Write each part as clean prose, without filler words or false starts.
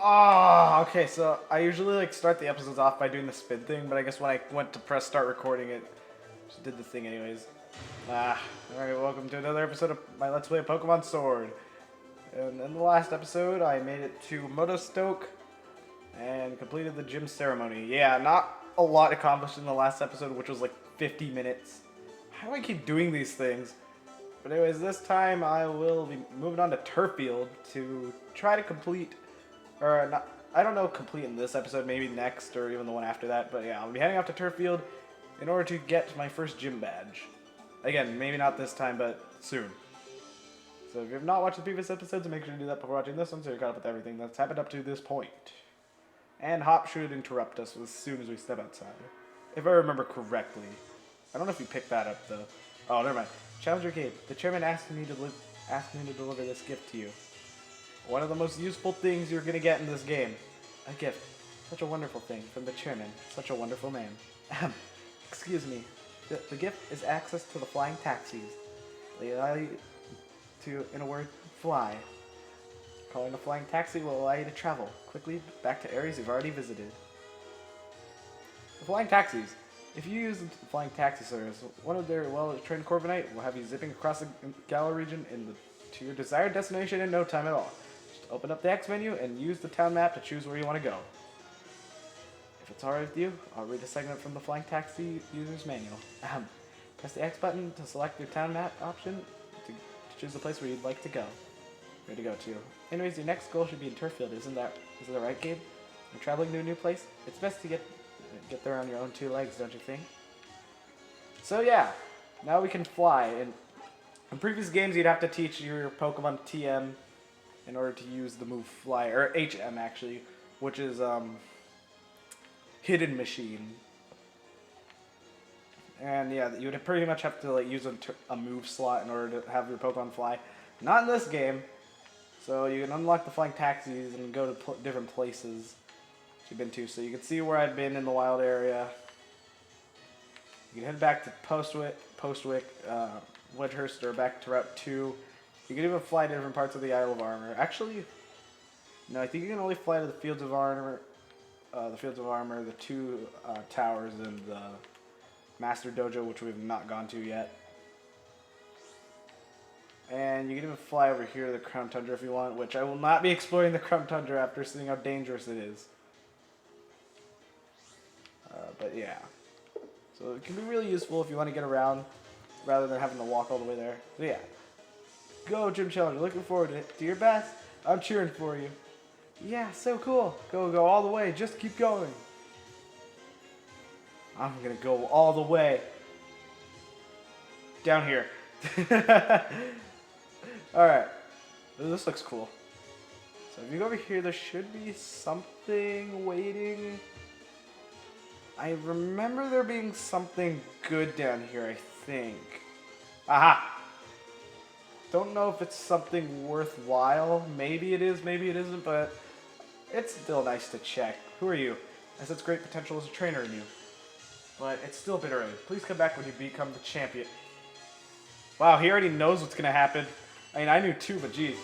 Oh, okay, so I usually like start the episodes off by doing the spin thing, but I guess when I went to press start recording it, just did the thing anyways. Alright, welcome to another episode of my Let's Play Pokemon Sword. And in the last episode, I made it to Motostoke and completed the gym ceremony. Yeah, not a lot accomplished in the last episode, which was like 50 minutes. How do I keep doing these things? But anyways, this time I will be moving on to Turffield to try to complete, or not, I don't know complete in this episode, maybe next or even the one after that, but yeah, I'll be heading off to Turffield in order to get my first gym badge. Again, maybe not this time, but soon. So if you have not watched the previous episodes, make sure to do that before watching this one so you're caught up with everything that's happened up to this point. And Hop should interrupt us as soon as we step outside. If I remember correctly. I don't know if you picked that up though. Oh, never mind. Challenger Gabe, the chairman asked me to deliver this gift to you. One of the most useful things you're gonna get in this game. A gift. Such a wonderful thing from the chairman. Such a wonderful man. Excuse me. The gift is access to the flying taxis. They allow you to, in a word, fly. Calling a flying taxi will allow you to travel quickly back to areas you've already visited. The flying taxis. If you use the flying taxi service, one of their well-trained Corviknight will have you zipping across the Galar region to your desired destination in no time at all. Just open up the X menu and use the town map to choose where you want to go. If it's alright with you, I'll read a segment from the flying taxi user's manual. Press the X button to select your town map option to choose the place where you'd like to go. Where to go to. Anyways, your next goal should be in Turffield, isn't that right, Gabe? You're traveling to a new place? It's best to get there on your own two legs, don't you think? So yeah, now we can fly. In previous games, you'd have to teach your Pokemon TM in order to use the move Fly, or HM actually, which is Hidden Machine. And yeah, you would pretty much have to like use a move slot in order to have your Pokemon fly. Not in this game. So you can unlock the flying taxis and go to different places you've been to. So you can see where I've been in the wild area. You can head back to Postwick, Wedgehurst, or back to Route 2. You can even fly to different parts of the Isle of Armor. Actually, no, I think you can only fly to the Fields of Armor, the two towers, and the Master Dojo, which we've not gone to yet. And you can even fly over here to the Crown Tundra if you want, which I will not be exploring the Crown Tundra after seeing how dangerous it is. But yeah. So it can be really useful if you want to get around rather than having to walk all the way there. So yeah. Go, Gym Challenger. Looking forward to it. Do your best. I'm cheering for you. Yeah, so cool. Go all the way. Just keep going. I'm going to go all the way. Down here. Alright. This looks cool. So if you go over here, there should be something waiting. I remember there being something good down here, I think. Aha! Don't know if it's something worthwhile. Maybe it is, maybe it isn't, but it's still nice to check. Who are you? I sense great potential as a trainer in you. But it's still a bit early. Please come back when you become the champion. Wow, he already knows what's gonna happen. I mean, I knew too, but geez.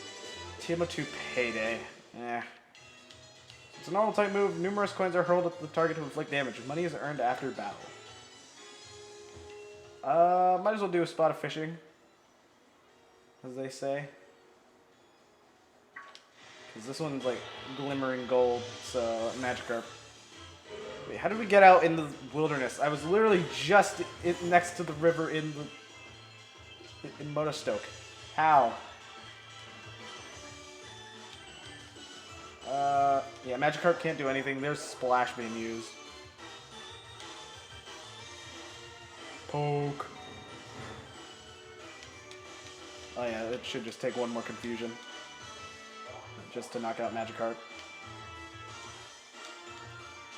Team of 2 payday. It's a normal type move. Numerous coins are hurled at the target to inflict damage. Money is earned after battle. Might as well do a spot of fishing, as they say. Because this one's like glimmering gold, so Magikarp. Wait, how did we get out in the wilderness? I was literally just next to the river in Motostoke. How? Yeah, Magikarp can't do anything. There's Splash being used. Poke. Oh yeah, it should just take one more confusion. Just to knock out Magikarp.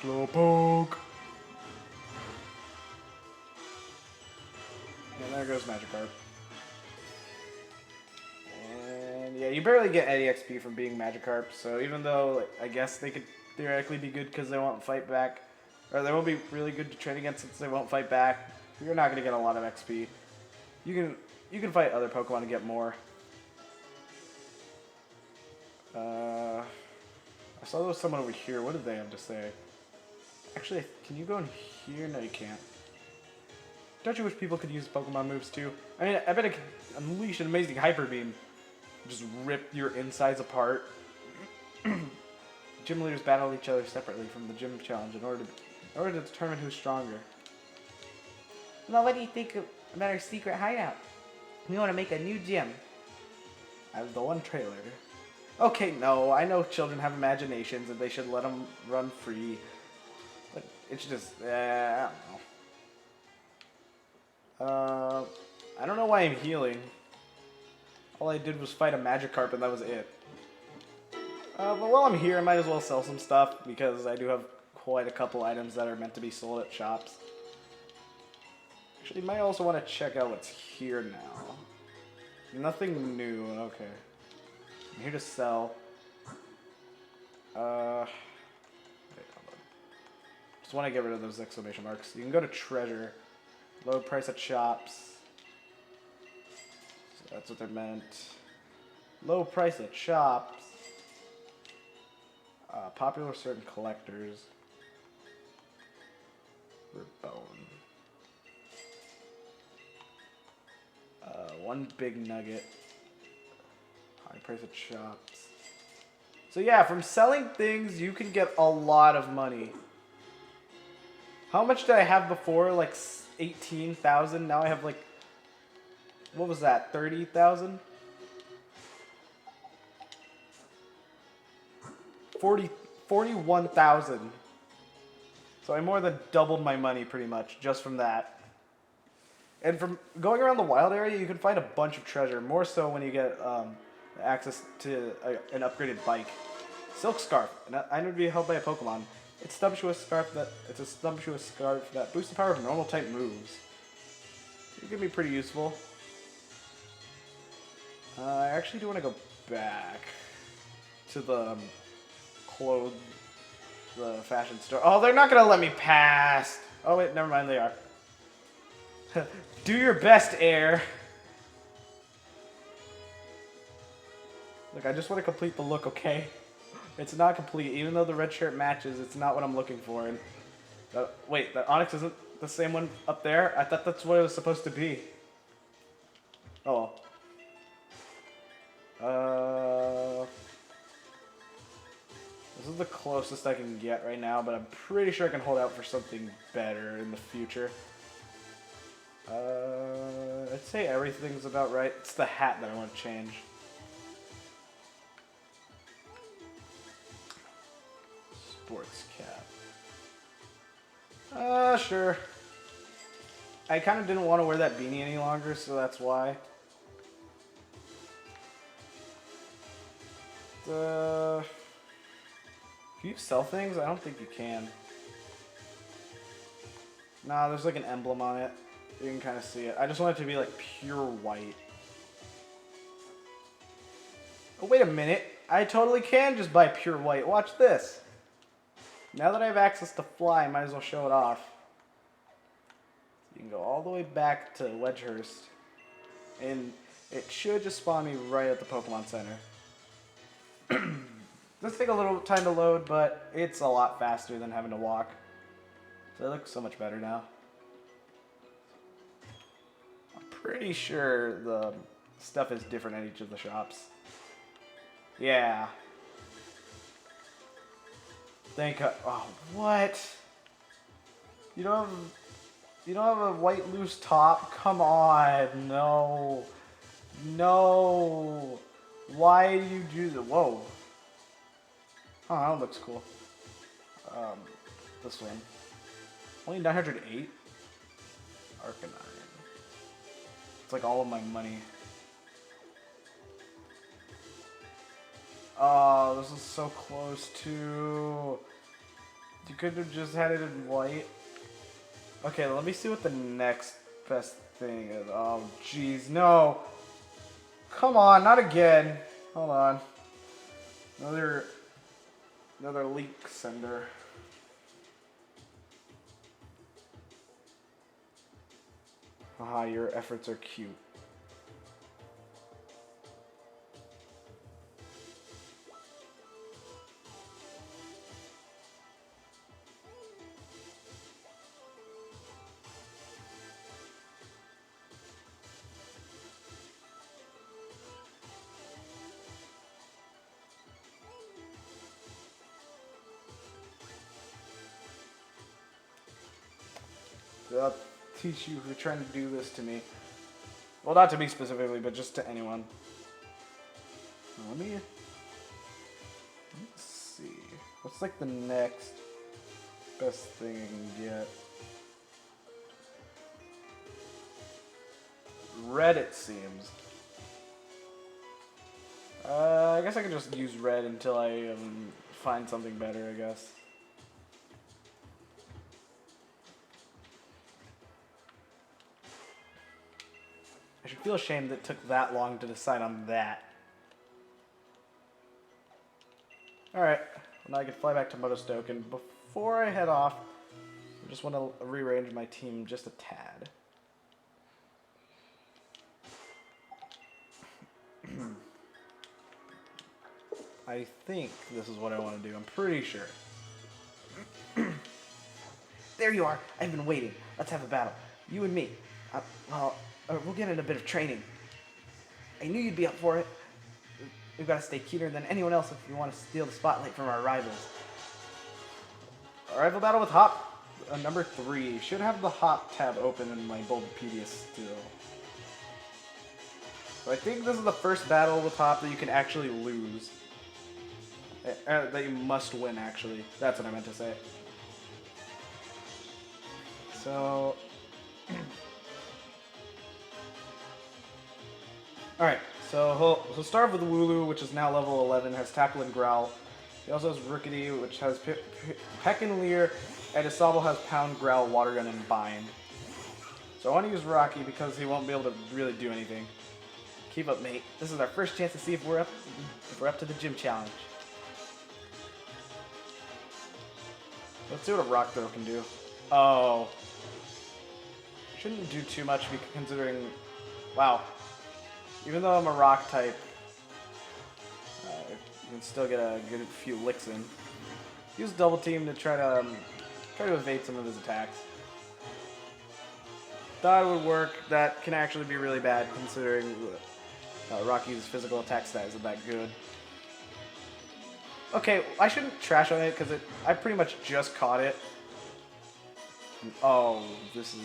Slowpoke. And there goes Magikarp. And yeah, you barely get any XP from being Magikarp, so even though I guess they could theoretically be good because they won't fight back, or they won't be really good to train against since they won't fight back, you're not going to get a lot of XP. You can fight other Pokemon to get more. A I saw there was someone over here. What did they have to say? Actually, can you go in here? No, you can't. Don't you wish people could use Pokemon moves too? I mean, I bet it could unleash an amazing Hyper Beam. Just rip your insides apart. Gym leaders battle each other separately from the gym challenge in order to determine who's stronger. Well, what do you think about our secret hideout? We want to make a new gym. I have the one trailer. Okay, no, I know children have imaginations and they should let them run free. But it's just, I don't know. I don't know why I'm healing. All I did was fight a Magikarp and that was it. But while I'm here, I might as well sell some stuff because I do have quite a couple items that are meant to be sold at shops. Actually, you might also want to check out what's here now. Nothing new, okay. I'm here to sell. Wait, hold on. Just want to get rid of those exclamation marks. You can go to treasure. Low price at shops. So that's what they're meant. Low price at shops. Popular certain collectors. Bone. One big nugget. High price at shops. So yeah, from selling things, you can get a lot of money. How much did I have before? Like 18,000. Now I have like, what was that? 30,000? 41,000. So I more than doubled my money pretty much just from that. And from going around the wild area, you can find a bunch of treasure. More so when you get access to an upgraded bike. Silk Scarf. An item to be held by a Pokemon. It's a sumptuous scarf that boosts the power of normal type moves. It can be pretty useful. I actually do want to go back to the the fashion store. Oh, they're not gonna let me pass. Oh wait, never mind, they are. Do your best, Air. Look, I just want to complete the look, okay? It's not complete, even though the red shirt matches. It's not what I'm looking for. And wait, the Onyx isn't the same one up there. I thought that's what it was supposed to be. Oh well. This is the closest I can get right now, but I'm pretty sure I can hold out for something better in the future. I'd say everything's about right. It's the hat that I want to change. Sports cap. Sure. I kind of didn't want to wear that beanie any longer, so that's why. Can you sell things? I don't think you can. Nah, there's like an emblem on it. You can kind of see it. I just want it to be like pure white. Oh, wait a minute. I totally can just buy pure white. Watch this. Now that I have access to fly, I might as well show it off. You can go all the way back to Wedgehurst. And it should just spawn me right at the Pokemon Center. Does take a little time to load, but it's a lot faster than having to walk. So it looks so much better now. I'm pretty sure the stuff is different at each of the shops. Yeah. Thank God. Oh, what? You don't have a white loose top? Come on. No. No. Why do you do that? Whoa. Oh, that looks cool. This one. Only 908? Arcanine. It's like all of my money. Oh, this is so close to... You could have just had it in white. Okay, let me see what the next best thing is. Oh, jeez, no. Come on, not again. Hold on. Another leak sender. Haha, your efforts are cute. I'll teach you who are trying to do this to me. Well, not to me specifically, but just to anyone. Let's see. What's like the next best thing I can get? Red, it seems. I guess I can just use red until I find something better, I guess. I should feel ashamed that it took that long to decide on that. Alright, well, now I can fly back to Motostoke, and before I head off, I just want to rearrange my team just a tad. I think this is what I want to do. I'm pretty sure. There you are. I've been waiting. Let's have a battle. You and me. We'll get in a bit of training. I knew you'd be up for it. We've got to stay keener than anyone else if we want to steal the spotlight from our rivals. A rival battle with Hop, number 3. Should have the Hop tab open in my Bulbapedia still. So I think this is the first battle with Hop that you can actually lose. That you must win, actually. That's what I meant to say. So... Alright, so he'll start with Wooloo, which is now level 11, has Tackle and Growl. He also has Rookity, which has Peck and Leer, and his Sobble has Pound, Growl, Water Gun, and Bind. So I want to use Rocky because he won't be able to really do anything. Keep up, mate. This is our first chance to see if we're up to the gym challenge. Let's see what a Rock Throw can do. Oh. Shouldn't do too much considering... Wow. Even though I'm a Rock type, you can still get a good few licks in. Use Double Team to try to evade some of his attacks. Thought it would work. That can actually be really bad considering Rocky's physical attack stat isn't that good. Okay, I shouldn't trash on it because I pretty much just caught it. And, oh, this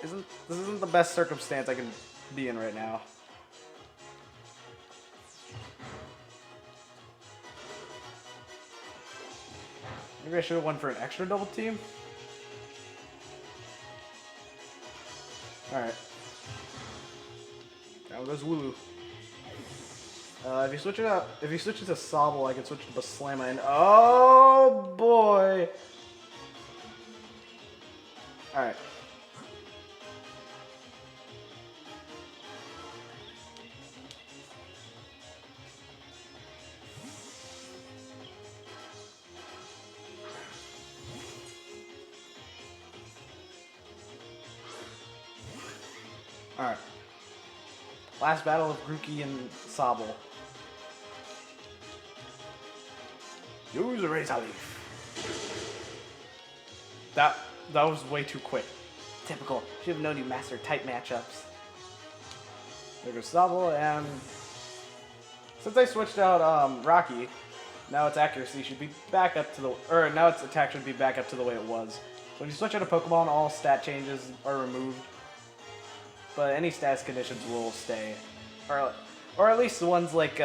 isn't the best circumstance I can be in right now. Maybe I should have went for an extra Double Team. Alright. Down goes Wooloo. If you switch it to Sobble, I can switch to Baslama, and oh boy! Alright. Alright. Last battle of Grookey and Sobble. Use a Razor Leaf. That was way too quick. Typical. Should have known you mastered type matchups. There goes Sobble, and since I switched out Rocky, now its accuracy should be back up to now its attack should be back up to the way it was. When you switch out a Pokemon, all stat changes are removed, but any status conditions will stay, or at least the ones like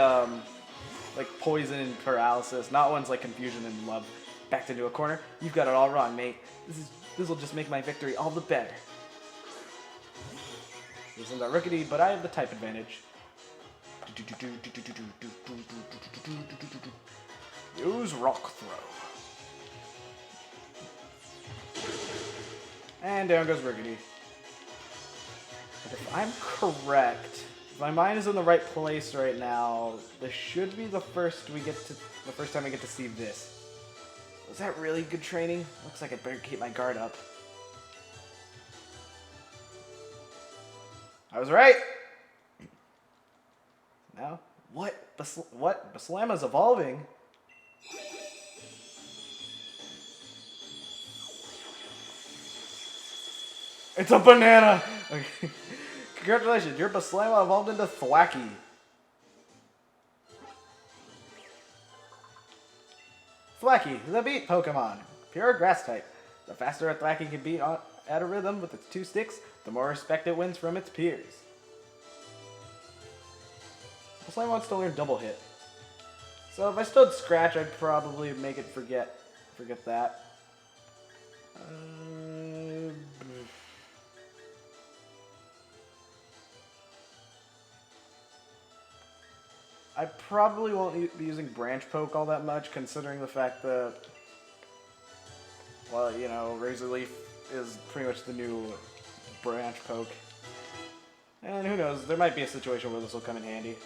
poison and paralysis, not ones like confusion and love. Backed into a corner. You've got it all wrong, mate. This will just make my victory all the better. This isn't that Rookity, but I have the type advantage. Use Rock Throw. And down goes Rookity. But if I'm correct, if my mind is in the right place right now, this should be the first time we get to see this. Was that really good training? Looks like I better keep my guard up. I was right! Now, what? Baslama's evolving? It's a banana! Okay. Congratulations, your Baslama evolved into Thwacky. Thwacky, the beat Pokemon. Pure grass type. The faster a Thwackey can beat at a rhythm with its 2 sticks, the more respect it wins from its peers. The Slime wants to learn Double Hit. So if I stood Scratch, I'd probably make it forget that. I probably won't be using Branch Poke all that much, considering the fact that, well, you know, Razor Leaf is pretty much the new Branch Poke. And who knows, there might be a situation where this will come in handy.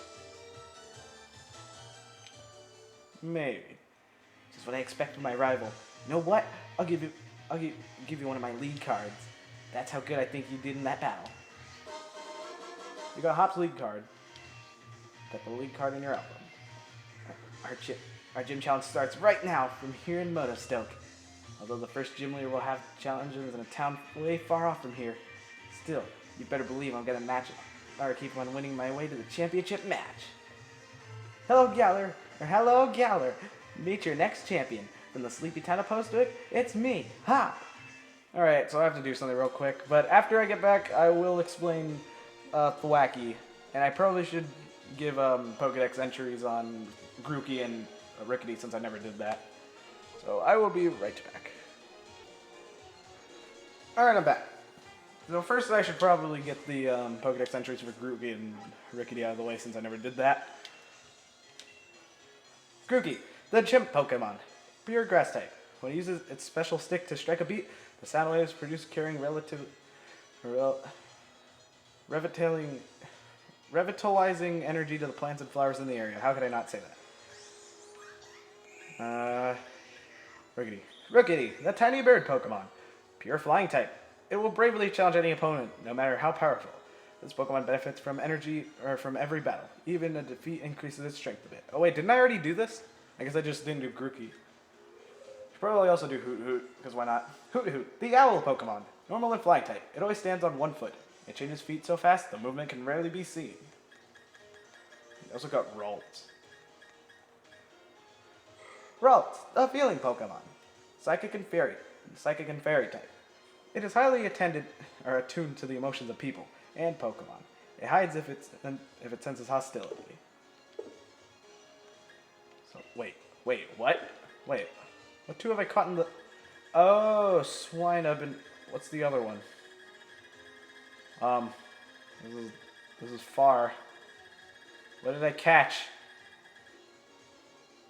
Maybe. This is what I expect from my rival. You know what? I'll give you one of my lead cards. That's how good I think you did in that battle. You got Hop's lead card. Got the lead card in your album. Our gym challenge starts right now from here in Motostoke. Although the first gym leader will have challenges in a town way far off from here, still, you better believe I'm gonna match it, or keep on winning my way to the championship match. Hello, Galler. Meet your next champion. From the sleepy town of Postwick, it's me, Hop. Alright, so I have to do something real quick, but after I get back, I will explain Thwackey, and I probably should give Pokedex entries on Grookey and Rickety since I never did that. So I will be right back. Alright, I'm back. So first I should probably get the Pokedex entries for Grookey and Rickety out of the way since I never did that. Grookey, the chimp Pokemon. Pure grass type. When it uses its special stick to strike a beat, the sound waves produced carrying revitalizing energy to the plants and flowers in the area. How could I not say that? Rickety, the tiny bird Pokemon. Pure flying type. It will bravely challenge any opponent, no matter how powerful. This Pokemon benefits from energy, or from every battle. Even a defeat increases its strength a bit. Oh wait, didn't I already do this? I guess I just didn't do Grookey. Should probably also do Hoot, because why not? Hoot, the owl Pokemon. Normal and flying type. It always stands on 1 foot. It changes feet so fast, the movement can rarely be seen. We also got Ralts. Ralts, a feeling Pokemon. Psychic and Fairy type. It is highly attuned to the emotions of people and Pokemon. It hides if it senses hostility. So wait, what? Wait, what two have I caught in the? Oh, Swinub and what's the other one? This is far. What did I catch?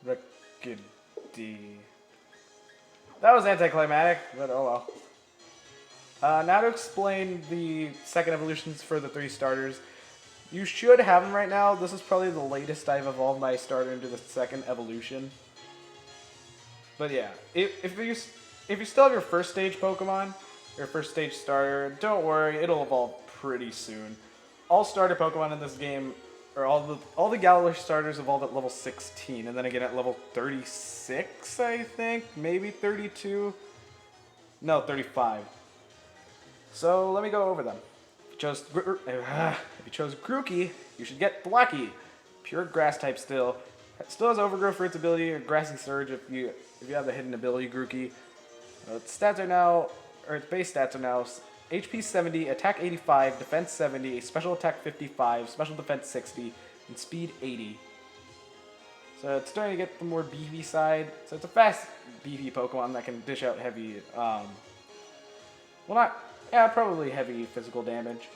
Rickety. That was anticlimactic, but oh well. Now to explain the second evolutions for the 3 starters. You should have them right now. This is probably the latest I've evolved my starter into the second evolution. But yeah, if you still have your first stage Pokemon, your first stage starter, don't worry, it'll evolve pretty soon. All starter Pokemon in this game, or all the Galar starters evolve at level 16, and then again at level 36, I think, maybe 32. No, 35. So let me go over them. If you chose Grookey, you should get Thwackey. Pure grass type still. It still has Overgrowth for its ability, or Grassy Surge if you have the hidden ability Grookey. Its stats are now, or its base stats are now HP 70, Attack 85, Defense 70, Special Attack 55, Special Defense 60, and Speed 80. So it's starting to get the more beefy side. So it's a fast, beefy Pokemon that can dish out heavy, probably heavy physical damage.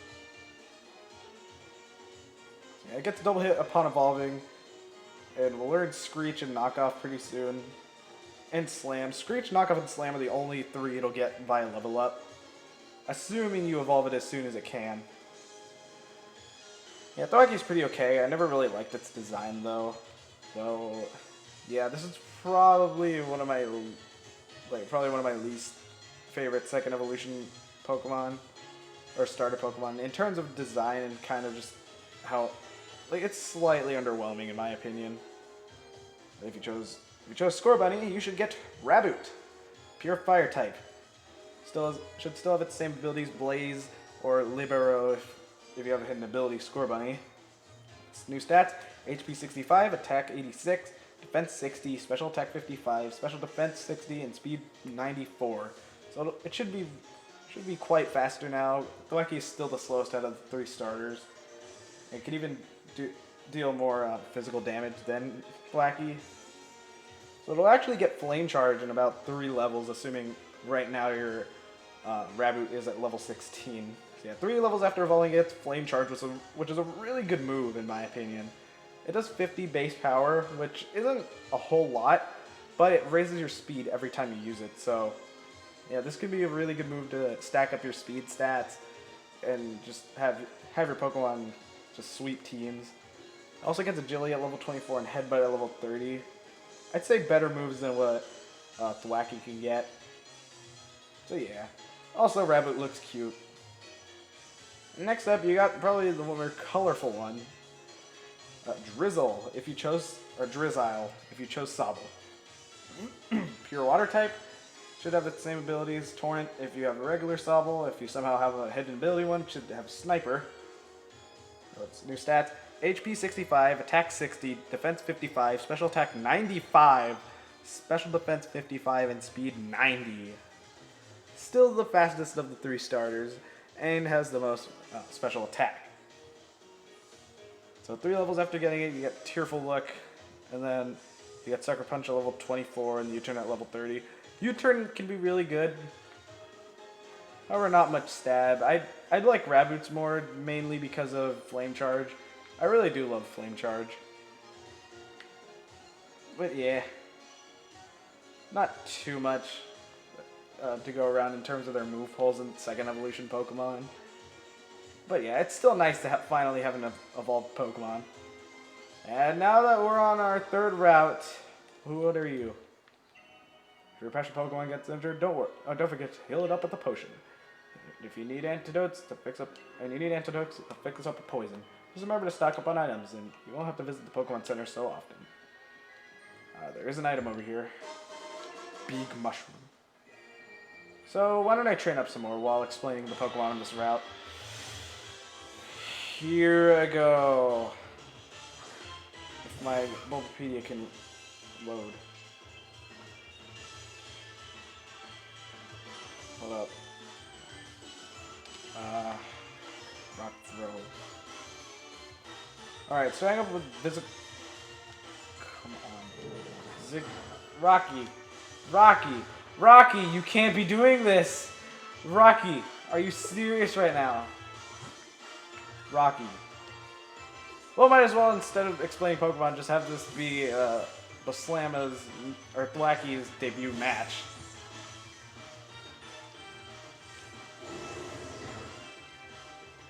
So yeah, it gets double hit upon evolving, and we'll learn Screech and Knockoff pretty soon. And Slam. Screech, Knockoff, and Slam are the only 3 it'll get via level up. Assuming you evolve it as soon as it can. Yeah, Thwackey's pretty okay. I never really liked its design though. So yeah, this is probably one of my least favorite second evolution Pokemon, or starter Pokemon, in terms of design and kind of just how, it's slightly underwhelming in my opinion. If you chose Scorbunny, you should get Raboot, pure fire type. Should still have its same abilities, Blaze or Libero if you have a hidden ability, Scorbunny. Its new stats: HP 65, Attack 86, Defense 60, Special Attack 55, Special Defense 60, and Speed 94. So it should be quite faster now. Thwacky is still the slowest out of the 3 starters. It can even deal more physical damage than Thwacky. So it'll actually get Flame Charge in about 3 levels, assuming right now your Raboot is at level 16. So yeah, 3 levels after evolving it gets Flame Charge, which is a really good move in my opinion. It does 50 base power, which isn't a whole lot, but it raises your speed every time you use it. So yeah, this could be a really good move to stack up your speed stats and just have your Pokemon just sweep teams. Also gets Agility at level 24 and Headbutt at level 30. I'd say better moves than what Thwacky can get. So yeah. Also, Rabbit looks cute. Next up, you got probably the more colorful one. Drizzle, if you chose, or Drizzile, if you chose Sobble. Pure Water type. Should have the same abilities. Torrent, if you have a regular Sobble. If you somehow have a hidden ability one, should have Sniper. So it's new stats. HP 65, Attack 60, Defense 55, Special Attack 95, Special Defense 55, and Speed 90. Still the fastest of the 3 starters, and has the most special attack. So 3 levels after getting it, you get Tearful Look, and then you get Sucker Punch at level 24, and U-Turn at level 30. U-Turn can be really good. However, not much stab. I'd like Raboots more, mainly because of Flame Charge. I really do love Flame Charge. But yeah, not too much to go around in terms of their move pulls in second evolution Pokemon. But yeah, it's still nice to finally have an evolved Pokemon. And now that we're on our 3rd route, what are you? If your passion Pokemon gets injured, don't worry. Oh, don't forget to heal it up with the potion. If you need antidotes to fix up, a poison, just remember to stock up on items, and you won't have to visit the Pokemon Center so often. There is an item over here. Big Mushroom. So why don't I train up some more while explaining the Pokemon on this route. Here I go. If my Bulbapedia can load. Hold up. Rock Throw. Alright, starting up with Visit. Come on. Rocky, you can't be doing this! Rocky, are you serious right now? Rocky. Well, might as well, instead of explaining Pokemon, just have this be Baslama's or Thwacky's debut match.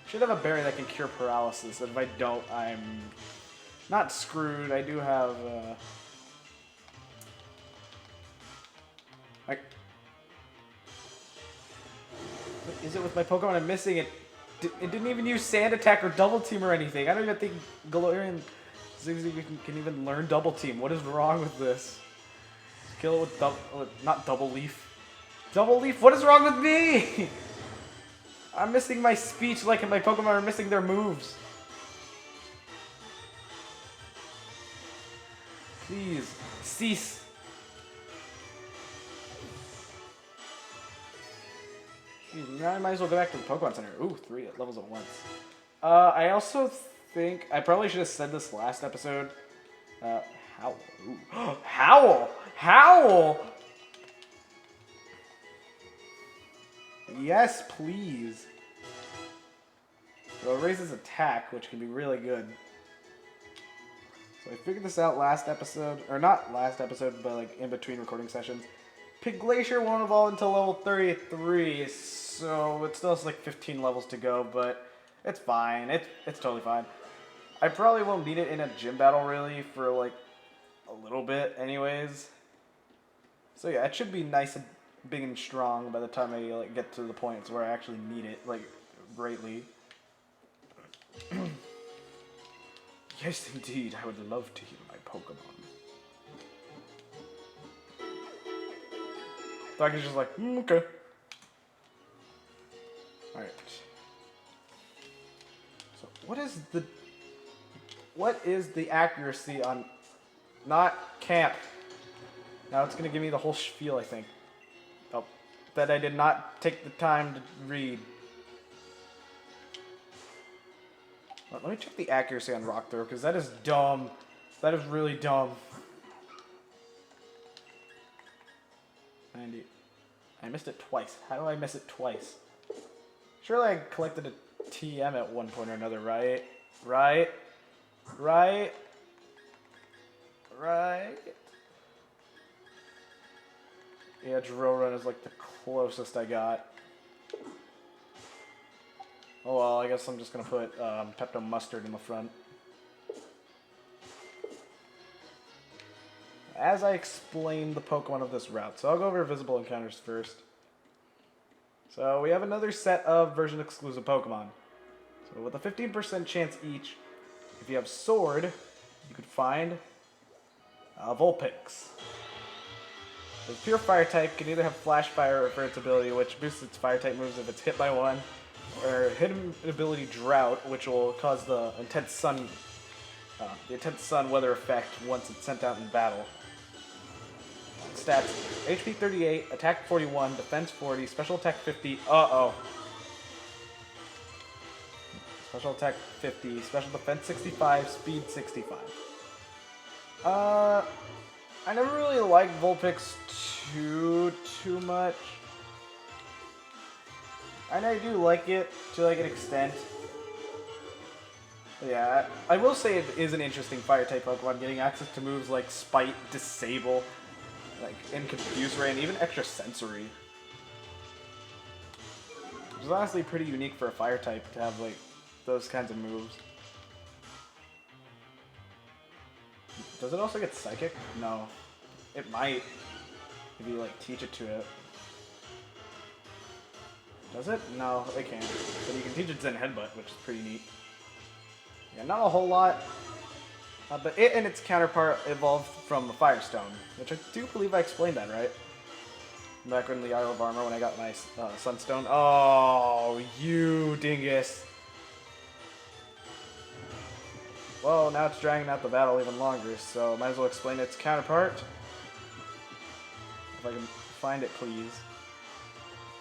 Should have a berry that can cure paralysis, and if I don't, I'm not screwed. I do have like, what is it with my Pokemon? I'm missing it. It didn't even use Sand Attack or Double Team or anything. I don't even think Galarian Zigzagoon can even learn Double Team. What is wrong with this? Just kill it with not Double Leaf. Double Leaf? What is wrong with me? I'm missing my speech like my Pokemon are missing their moves. Please, cease. Jeez, now I might as well go back to the Pokemon Center. Ooh, 3 levels at once. I also think I probably should have said this last episode. Howl. Ooh. Howl! Howl! Yes, please. So it raises attack, which can be really good. So I figured this out last episode, or not last episode, but like in between recording sessions. Glacier won't evolve until level 33, so it still has like 15 levels to go, but it's fine. It's totally fine. I probably won't need it in a gym battle really for like a little bit anyways. So yeah, it should be nice and big and strong by the time I like get to the points where I actually need it like greatly. Yes, indeed, I would love to heal my Pokemon. So I can just like, okay. Alright. So what is the accuracy on not camp? Now it's gonna give me the whole spiel, I think. Oh, that I did not take the time to read. Let me check the accuracy on Rock Throw, because that is dumb. That is really dumb. 90. I missed it twice. How do I miss it twice? Surely I collected a TM at one point or another, right? Right? Right? Right? Yeah, Drill Run is like the closest I got. Oh well, I guess I'm just gonna put Pepto Mustard in the front. As I explain the Pokemon of this route, so I'll go over visible encounters first. So we have another set of version exclusive Pokemon. So with a 15% chance each, if you have Sword, you could find Vulpix. The pure Fire type can either have Flash Fire for its ability, which boosts its Fire type moves if it's hit by one, or hidden ability Drought, which will cause the intense sun weather effect once it's sent out in battle. Stats: HP 38, Attack 41, Defense 40, Special Attack 50. Special Attack 50, Special Defense 65, Speed 65. I never really liked Vulpix too much. And I do like it to like an extent. But yeah, I will say it is an interesting fire type Pokemon, getting access to moves like Spite, Disable, like and Confuse Ray, and even Extra Sensory. Which is honestly pretty unique for a fire type to have like those kinds of moves. Does it also get Psychic? No. It might, if you like teach it to it. Does it? No, it can't. But you can teach it Zen Headbutt, which is pretty neat. Yeah, not a whole lot. But it and its counterpart evolved from a Firestone, which I do believe I explained that, right? Back in the Isle of Armor when I got my Sunstone. Oh, you dingus. Well, now it's dragging out the battle even longer, so might as well explain its counterpart. If I can find it, please.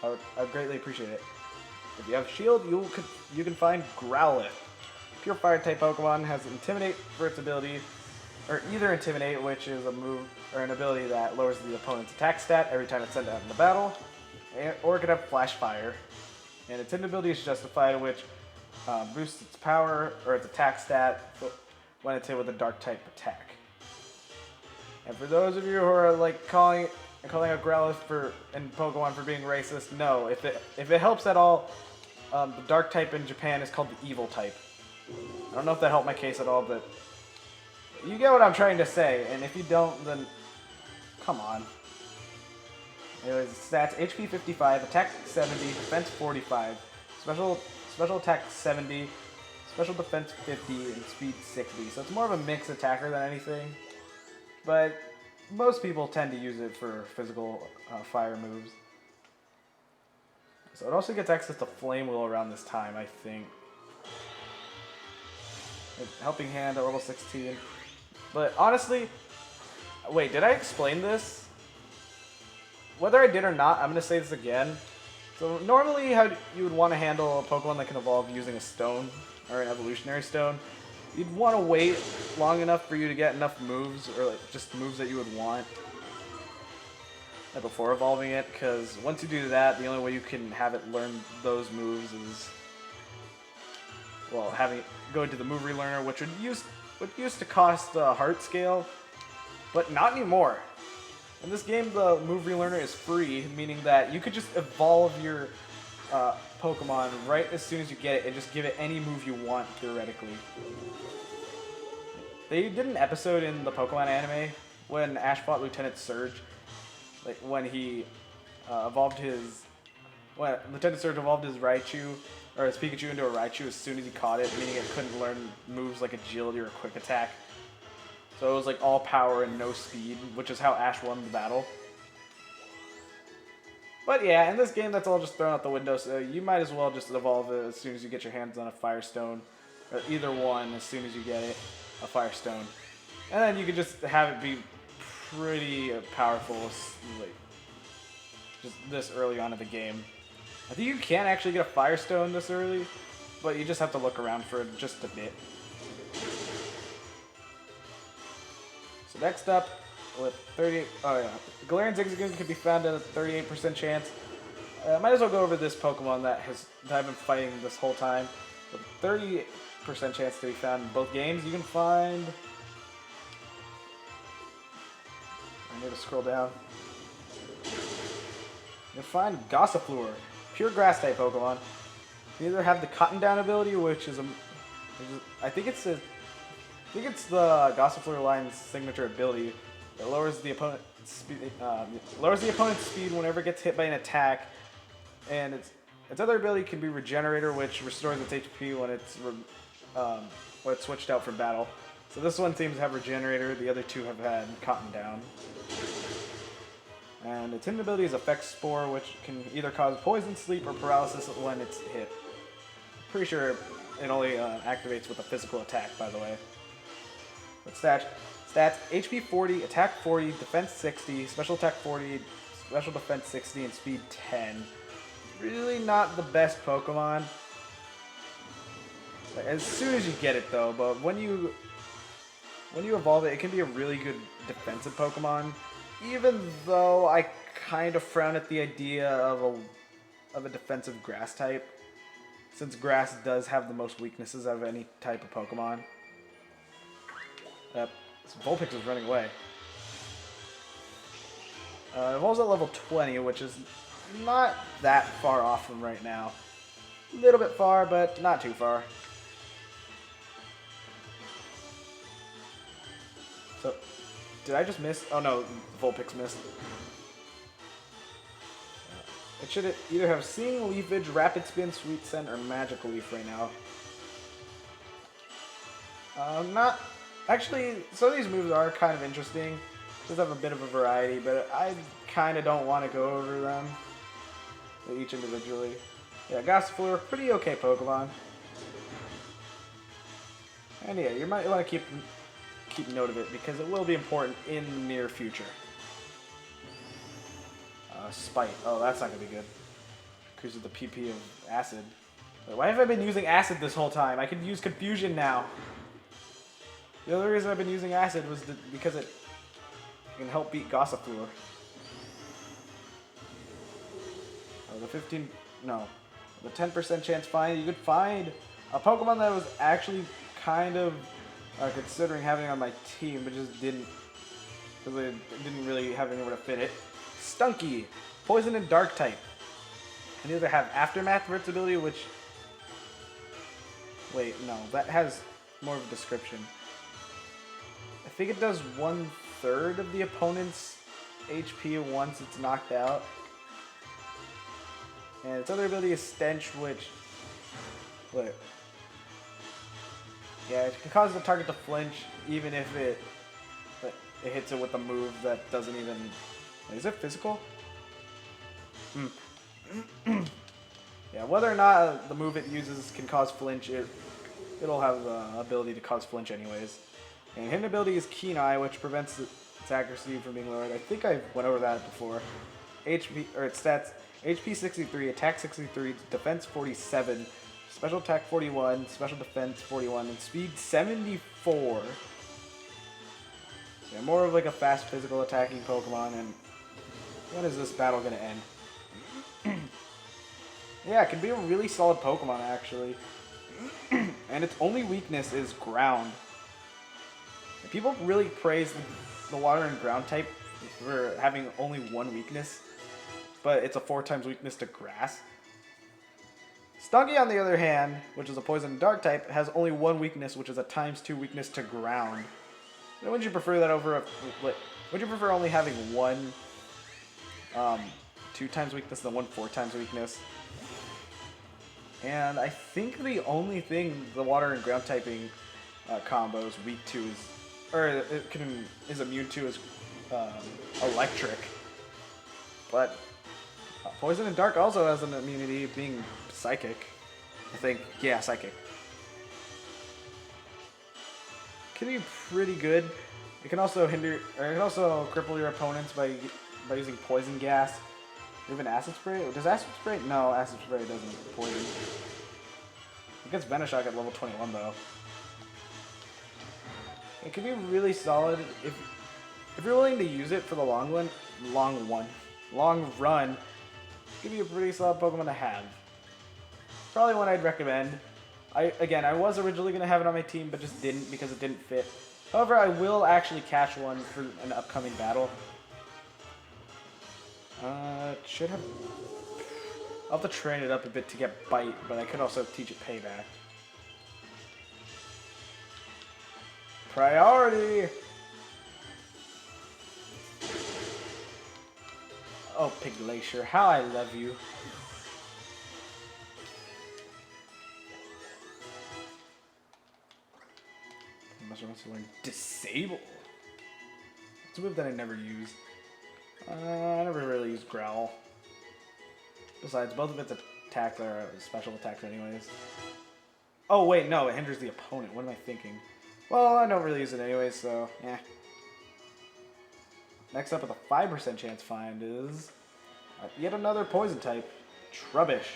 I would greatly appreciate it. If you have Shield, you can find Growlithe. Pure Fire type Pokemon has Intimidate for its ability, or either Intimidate, which is a move or an ability that lowers the opponent's attack stat every time it's sent out in the battle, or it could have Flash Fire. And its ability is Justified, which boosts its power or its attack stat when it's hit with a Dark type attack. And for those of you who are like calling out Growlithe and Pokemon for being racist, no. If it helps at all, the Dark type in Japan is called the Evil type. I don't know if that helped my case at all, but you get what I'm trying to say. And if you don't, then come on. Anyways, stats: HP 55, Attack 70, Defense 45, Special Attack 70, Special Defense 50, and Speed 60. So it's more of a mixed attacker than anything. But most people tend to use it for physical fire moves. So it also gets access to Flame Wheel around this time, I think. Helping Hand at level 16. But honestly, wait, did I explain this? Whether I did or not, I'm going to say this again. So normally how you would want to handle a Pokemon that can evolve using a stone, or an evolutionary stone, you'd want to wait long enough for you to get enough moves, or like just moves that you would want before evolving it, because once you do that, the only way you can have it learn those moves is, well, going to the move relearner, which used to cost the heart scale, but not anymore. In this game, the move relearner is free, meaning that you could just evolve your Pokemon right as soon as you get it and just give it any move you want, theoretically. They did an episode in the Pokemon anime when Ash fought Lieutenant Surge, like when he when Lieutenant Surge evolved his Raichu, or his Pikachu into a Raichu as soon as he caught it, meaning it couldn't learn moves like Agility or Quick Attack. So it was like all power and no speed, which is how Ash won the battle. But yeah, in this game, that's all just thrown out the window, so you might as well just evolve it as soon as you get your hands on a Firestone, or either one as soon as you get it, a Firestone. And then you can just have it be pretty powerful, like, just this early on in the game. I think you can actually get a Firestone this early, but you just have to look around for it just a bit. So next up, with 38, oh yeah, Galarian Zigzagoon can be found at a 38% chance. Might as well go over this Pokemon that I've been fighting this whole time. With 38% chance to be found in both games. You can find. I need to scroll down. You can find Gossifleur, pure Grass type Pokemon. You either have the Cotton Down ability, which is I think it's the Gossifleur line's signature ability. It lowers the opponent's speed whenever it gets hit by an attack, and its other ability can be Regenerator, which restores its HP when it's switched out for battle. So this one seems to have Regenerator. The other two have had Cotton Down. And its hidden ability is Effect Spore, which can either cause poison, sleep, or paralysis when it's hit. Pretty sure it only activates with a physical attack, by the way. But stats, HP 40, attack 40, defense 60, special attack 40, special defense 60, and speed 10. Really not the best Pokemon. As soon as you get it though, but when you evolve it, it can be a really good defensive Pokemon. Even though I kind of frown at the idea of a defensive Grass type, since Grass does have the most weaknesses out of any type of Pokemon. Vulpix is running away. Evolves at level 20, which is not that far off from right now. A little bit far, but not too far. So, did I just miss? Oh no, Vulpix missed. It should either have Seeing, Leafage, Rapid Spin, Sweet Scent, or Magical Leaf right now. Not... Actually, some of these moves are kind of interesting. Just have a bit of a variety, but I kind of don't want to go over them each individually. Yeah, Gossifleur, pretty okay Pokemon. And yeah, you might want to keep note of it because it will be important in the near future. Spite. Oh, that's not going to be good. Because of the PP of Acid. Wait, why have I been using Acid this whole time? I can use Confusion now. The other reason I've been using Acid was because it can help beat Gossifleur. Oh, the 10% chance find. You could find a Pokemon that I was actually kind of considering having on my team, but just didn't, because I didn't really have anywhere to fit it. Stunky, Poison and Dark type. And either have Aftermath for its ability, which... Wait, no, that has more of a description. I think it does 1/3 of the opponent's HP once it's knocked out. And its other ability is Stench, which... Wait. Yeah, it can cause the target to flinch, even if it hits it with a move that doesn't even... Is it physical? Yeah, whether or not the move it uses can cause flinch, it'll have the ability to cause flinch anyways. And hidden ability is Keen Eye, which prevents its accuracy from being lowered. I think I went over that before. Its stats: HP 63, attack 63, defense 47, special attack 41, special defense 41, and speed 74. So yeah, more of like a fast physical attacking Pokemon. And when is this battle gonna end? Yeah, it can be a really solid Pokemon actually. And its only weakness is ground. People really praise the water and ground type for having only one weakness, but it's a 4x weakness to grass. Stunky, on the other hand, which is a poison and dark type, has only one weakness, which is a ×2 weakness to ground. Now, would you prefer that over would you prefer only having one 2x weakness than one 4x weakness? And I think the only thing the water and ground typing combo is weak to is immune to is electric. But poison and dark also has an immunity, being psychic. I think, yeah, psychic. Can be pretty good. It can also cripple your opponents by using poison gas. We have an Acid Spray? Does Acid Spray? No, Acid Spray doesn't poison. It gets Venoshock at level 21 though. It could be really solid if you're willing to use it for the long run. It could be a pretty solid Pokemon to have. Probably one I'd recommend. I was originally going to have it on my team, but just didn't because it didn't fit. However, I will actually catch one for an upcoming battle. Should have... I'll have to train it up a bit to get Bite, but I could also teach it Payback. Priority! Oh, Piglacier, how I love you. Unless I want to learn Disable. It's a move that I never use. I never really use Growl. Besides, both of its attacks are special attacks anyways. Oh wait, no, it hinders the opponent. What am I thinking? Well, I don't really use it anyways, so, yeah. Next up with a 5% chance find is yet another poison type, Trubbish.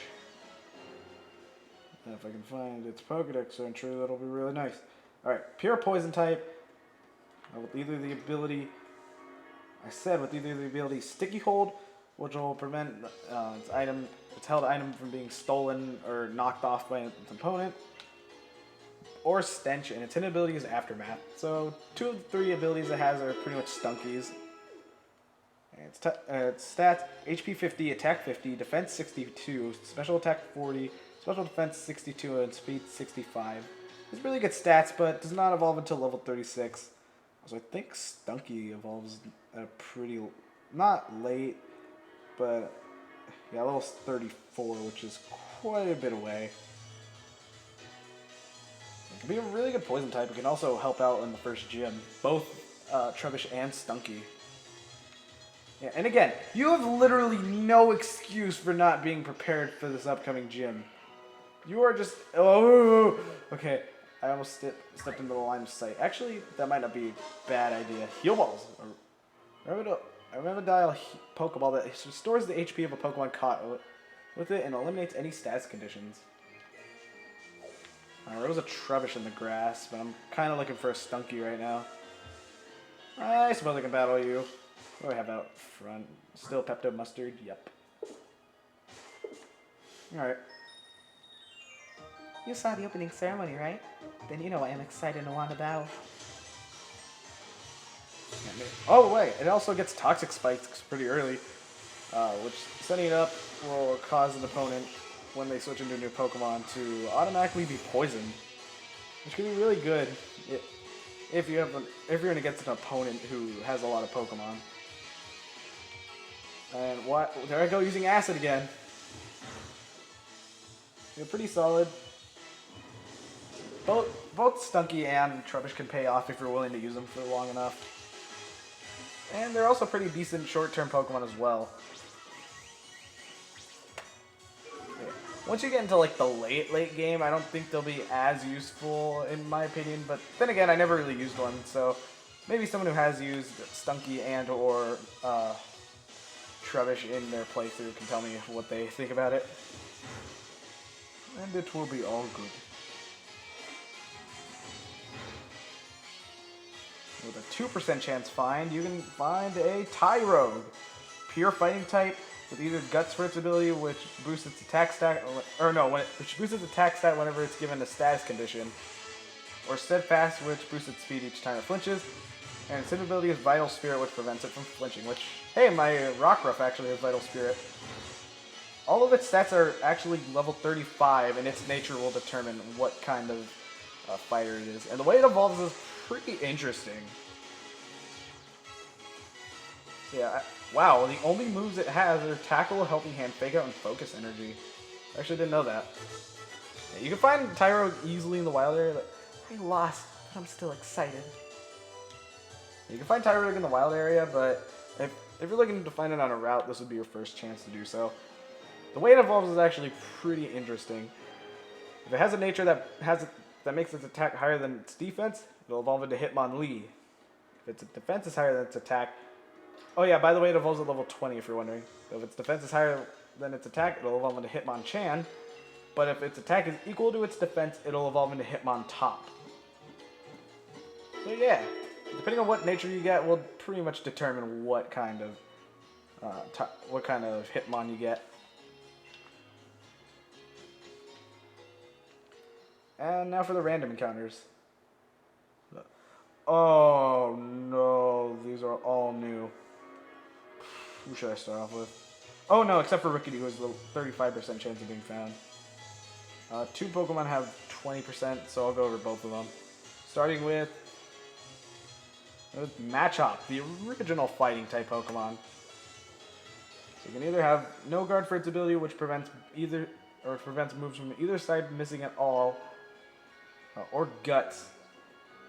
And if I can find its Pokedex entry, that'll be really nice. Alright, pure poison type, with either the ability, Sticky Hold, which will prevent its held item from being stolen or knocked off by its opponent, or Stench, and its hidden ability is Aftermath. So 2 of the 3 abilities it has are pretty much Stunkies. And its stats, HP 50, Attack 50, Defense 62, Special Attack 40, Special Defense 62, and Speed 65. It's really good stats, but does not evolve until level 36. So I think Stunky evolves at a pretty, not late, but yeah, level 34, which is quite a bit away. It can be a really good poison type. It can also help out in the first gym, both Trubbish and Stunky. Yeah, and again, you have literally no excuse for not being prepared for this upcoming gym. You are just, oh, okay. I almost stepped into the line of sight. Actually, that might not be a bad idea. Heal Balls. Remedial Pokeball that restores the HP of a Pokemon caught with it and eliminates any status conditions. There was a Trubbish in the grass, but I'm kind of looking for a Stunky right now. I suppose I can battle you. What do I have out front? Still Pepto Mustard? Yep. Alright. You saw the opening ceremony, right? Then you know I am excited and want to battle. Oh wait, it also gets Toxic Spikes pretty early, which setting it up will cause an opponent, when they switch into a new Pokemon, to automatically be poisoned, which can be really good if you're going against an opponent who has a lot of Pokemon. And there I go using Acid again. They're pretty solid. Both Stunky and Trubbish can pay off if you're willing to use them for long enough. And they're also pretty decent short-term Pokemon as well. Once you get into like the late game, I don't think they'll be as useful in my opinion, but then again, I never really used one, so maybe someone who has used Stunky and or Trubbish in their playthrough can tell me what they think about it. And it will be all good. With a 2% chance find, you can find a Tyrogue. Pure fighting type with either Guts for its ability, which boosts its attack stat, which boosts its attack stat whenever it's given a status condition, or Steadfast, which boosts its speed each time it flinches, and its hidden ability is Vital Spirit, which prevents it from flinching, which, hey, my Rockruff actually has Vital Spirit. All of its stats are actually level 35, and its nature will determine what kind of fighter it is. And the way it evolves is pretty interesting. Yeah, wow, the only moves it has are Tackle, Helping Hand, Fake Out, and Focus Energy. I actually didn't know that. Yeah, you can find Tyrogue easily in the wild area. I lost, but I'm still excited. You can find Tyrogue in the wild area, but if you're looking to find it on a route, this would be your first chance to do so. The way it evolves is actually pretty interesting. If it has a nature that makes its attack higher than its defense, it'll evolve into Hitmonlee. If its defense is higher than its attack, Oh yeah, by the way, it evolves at level 20 if you're wondering. So if its defense is higher than its attack, it'll evolve into Hitmonchan. But if its attack is equal to its defense, it'll evolve into Hitmontop. So yeah, depending on what nature you get, will pretty much determine what kind of Hitmon you get. And now for the random encounters. Oh no, these are all new. Who should I start off with? Oh no, except for Rickety, who has the 35% chance of being found. 2 Pokemon have 20%, so I'll go over both of them. Starting with Machop, the original fighting type Pokemon. So you can either have no guard for its ability, which prevents moves from either side missing at all, or Guts.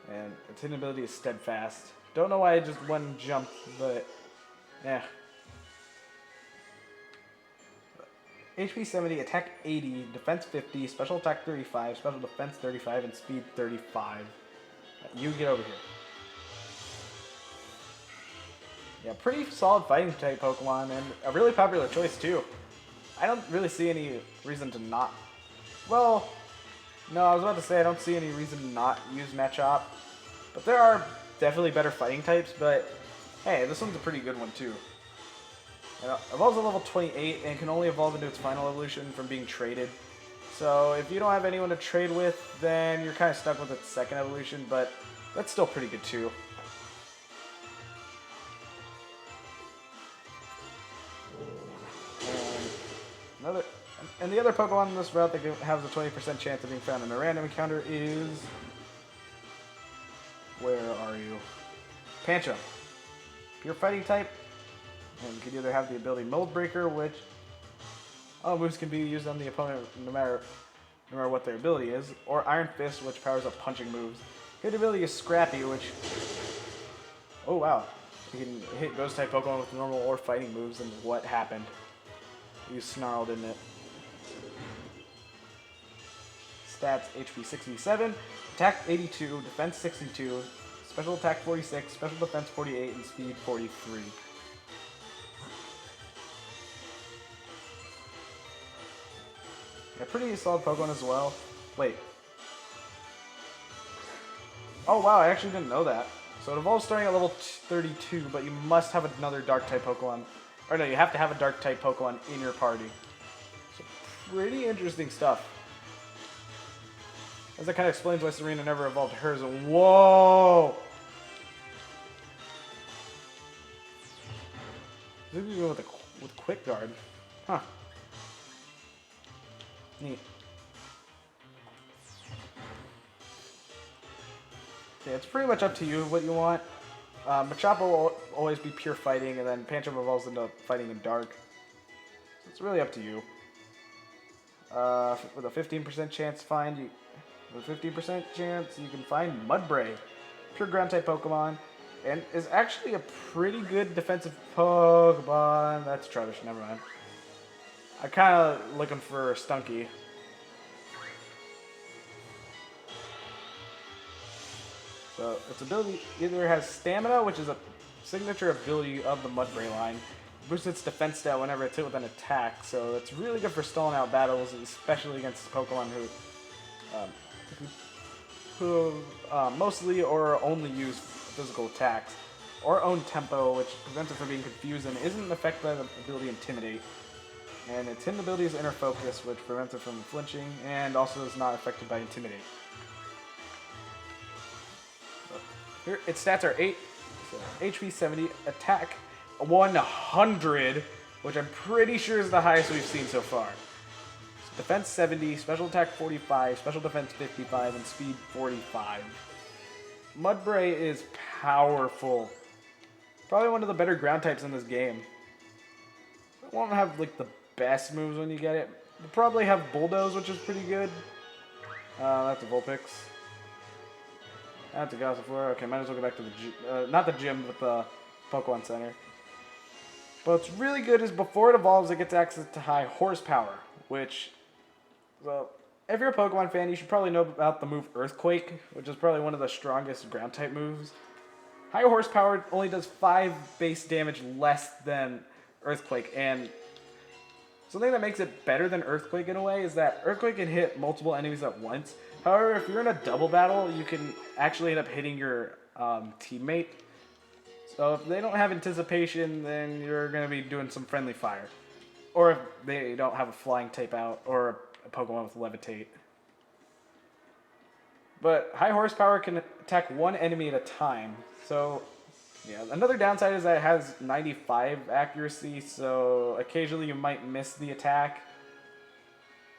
And its hidden ability is Steadfast. Don't know why I just went and jumped, but yeah. HP 70, attack 80, defense 50, special attack 35, special defense 35, and speed 35. You get over here. Yeah, pretty solid fighting type Pokemon, and a really popular choice too. I don't really see any reason to not. Well, no, I was about to say I don't see any reason to not use Machop. But there are definitely better fighting types, but hey, this one's a pretty good one too. It evolves at level 28 and can only evolve into its final evolution from being traded. So if you don't have anyone to trade with, then you're kind of stuck with its second evolution, but that's still pretty good too. And the other Pokemon in this route that has a 20% chance of being found in a random encounter is... Where are you? Pancham. Pure fighting type. And you can either have the ability Mold Breaker, which all moves can be used on the opponent no matter what their ability is, or Iron Fist, which powers up punching moves. Hit ability is Scrappy, which... Oh wow. You can hit Ghost type Pokemon with normal or fighting moves, and what happened? You snarled, didn't it? Stats HP 67, attack 82, defense 62, special attack 46, special defense 48, and speed 43. Yeah, pretty solid Pokemon as well. Wait. Oh wow, I actually didn't know that. So it evolves starting at level 32, but you must have another Dark type Pokemon. Or no, you have to have a Dark type Pokemon in your party. So pretty interesting stuff. As that kind of explains why Serena never evolved hers. Whoa! This is with Quick Guard. Huh. Neat. Yeah, it's pretty much up to you what you want. Machop will always be pure fighting, and then Pancham evolves into fighting in dark. So it's really up to you. With a 15% chance with a 15% chance, you can find Mudbray, pure ground type Pokemon, and is actually a pretty good defensive Pokemon. That's Trubbish, never mind. I'm kind of looking for Stunky. So its ability either has Stamina, which is a signature ability of the Mudbray line, boosts its defense stat whenever it's hit with an attack. So it's really good for stalling out battles, especially against Pokemon who mostly or only use physical attacks, or own tempo, which prevents it from being confused and isn't affected by the ability Intimidate. And its hidden ability is Inner Focus, which prevents it from flinching, and also is not affected by Intimidate. Here, its stats are 8, so HP 70, attack 100, which I'm pretty sure is the highest we've seen so far. Defense 70, special attack 45, special defense 55, and speed 45. Mudbray is powerful. Probably one of the better ground types in this game. It won't have like the best moves when you get it. You'll probably have Bulldoze, which is pretty good. That's a Vulpix. That's a Gossifleur. Okay, might as well go back to the gym. Not the gym, but the Pokemon Center. But what's really good is before it evolves, it gets access to high horsepower, which, well, if you're a Pokemon fan, you should probably know about the move Earthquake, which is probably one of the strongest ground type moves. High horsepower only does 5 base damage less than Earthquake, and something that makes it better than Earthquake in a way is that Earthquake can hit multiple enemies at once. However, if you're in a double battle, you can actually end up hitting your teammate. So if they don't have anticipation, then you're going to be doing some friendly fire. Or if they don't have a flying type out, or a Pokemon with levitate. But high horsepower can attack one enemy at a time. So, yeah. Another downside is that it has 95 accuracy, so occasionally you might miss the attack.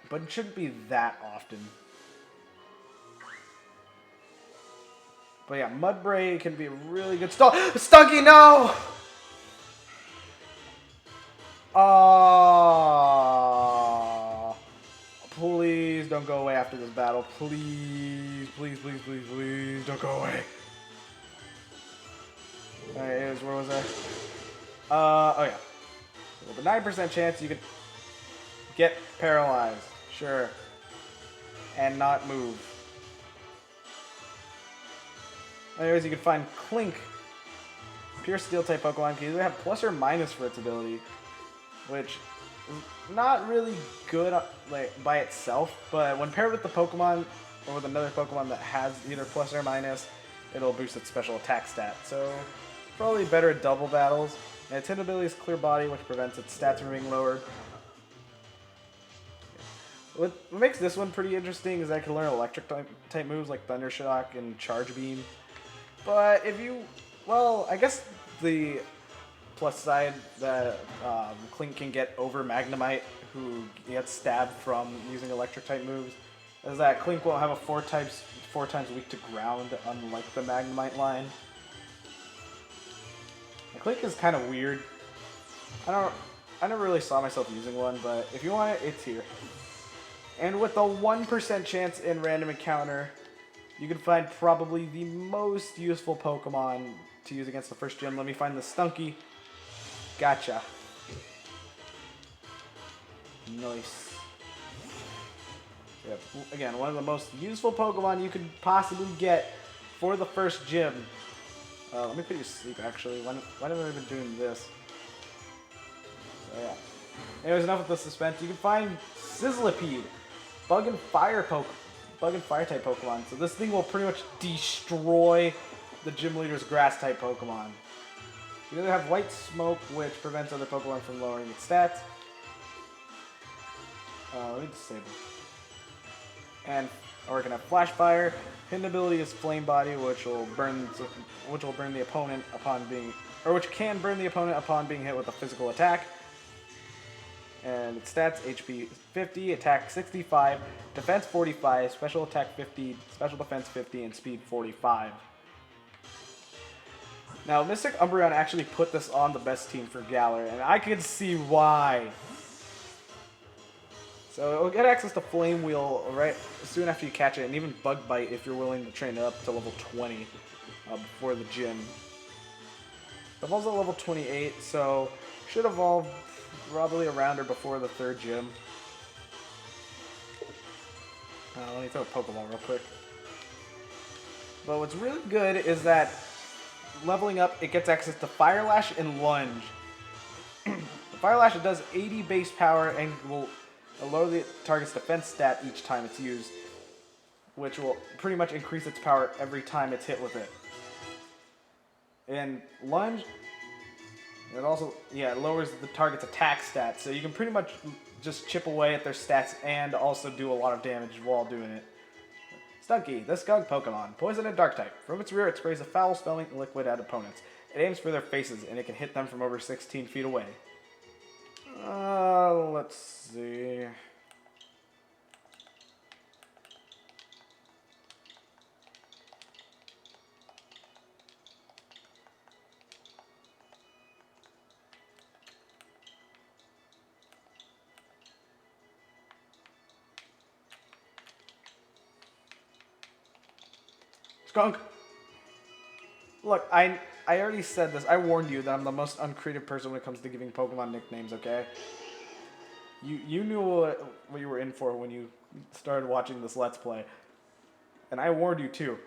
But it shouldn't be that often. But yeah, Mudbray can be a really good Stunky, no! Oh, please don't go away after this battle. Please, please, please, please, please, don't go away. Alright, where was I? Oh yeah. With a 9% chance you could get paralyzed. Sure. And not move. Anyways, you can find Clink. Pure Steel type Pokemon can either have plus or minus for its ability, which is not really good like by itself, but when paired with the Pokemon or with another Pokemon that has either plus or minus, it'll boost its special attack stat. So probably better at double battles. And its hit ability is Clear Body, which prevents its stats from being lowered. What makes this one pretty interesting is I can learn electric type moves like Thunder Shock and Charge Beam. But if you, well, I guess the plus side that Clink can get over Magnemite, who gets stabbed from using electric type moves, is that Clink won't have a 4 times weak to ground, unlike the Magnemite line. And Clink is kind of weird. I never really saw myself using one, but if you want it, it's here. And with a 1% chance in random encounter, you can find probably the most useful Pokemon to use against the first gym. Let me find the Stunky. Gotcha. Nice. Yep. Again, one of the most useful Pokemon you could possibly get for the first gym. Let me put you to sleep, actually. Why have I been doing this? So, yeah. Anyways, enough with the suspense. You can find Sizzlipede, Bug and Fire type Pokemon. So this thing will pretty much destroy the gym leader's Grass type Pokemon. You either have White Smoke, which prevents other Pokemon from lowering its stats. Let me disable. Or it can have Flash Fire. Hidden ability is Flame Body, which will burn the opponent upon being, or which can burn the opponent upon being hit with a physical attack. And its stats: HP 50, attack 65, defense 45, special attack 50, special defense 50, and speed 45. Now, Mystic Umbreon actually put this on the best team for Galar, and I can see why. So it'll get access to Flame Wheel right soon after you catch it, and even Bug Bite if you're willing to train it up to level 20 before the gym. It evolves at level 28, so should evolve probably around or before the third gym. Let me throw a Pokeball real quick. But what's really good is that leveling up, it gets access to Fire Lash and Lunge. The Fire Lash, it does 80 base power and will lower the target's defense stat each time it's used, which will pretty much increase its power every time it's hit with it. And Lunge, it also, it lowers the target's attack stats, so you can pretty much just chip away at their stats and also do a lot of damage while doing it. Stunky, the Skunk Pokemon, Poison and Dark type. From its rear, it sprays a foul-smelling liquid at opponents. It aims for their faces, and it can hit them from over 16 feet away. Let's see. Skunk! Look, I already said this. I warned you that I'm the most uncreative person when it comes to giving Pokemon nicknames, okay? You knew what you were in for when you started watching this Let's Play. And I warned you too.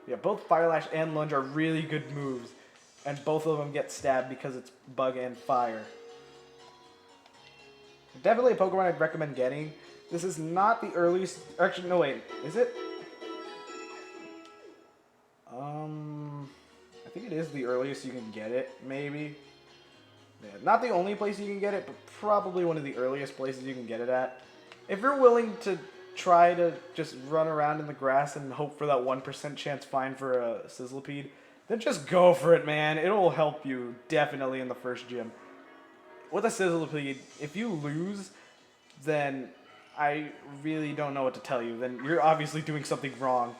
Yeah, both Fire Lash and Lunge are really good moves, and both of them get stabbed because it's Bug and Fire. Definitely a Pokemon I'd recommend getting. This is not the earliest... Actually, no, wait. Is it? I think it is the earliest you can get it, maybe. Yeah, not the only place you can get it, but probably one of the earliest places you can get it at. If you're willing to try to just run around in the grass and hope for that 1% chance find for a Sizzlipede, then just go for it, man. It'll help you definitely in the first gym. With a Sizzlipede, if you lose, then I really don't know what to tell you. Then you're obviously doing something wrong.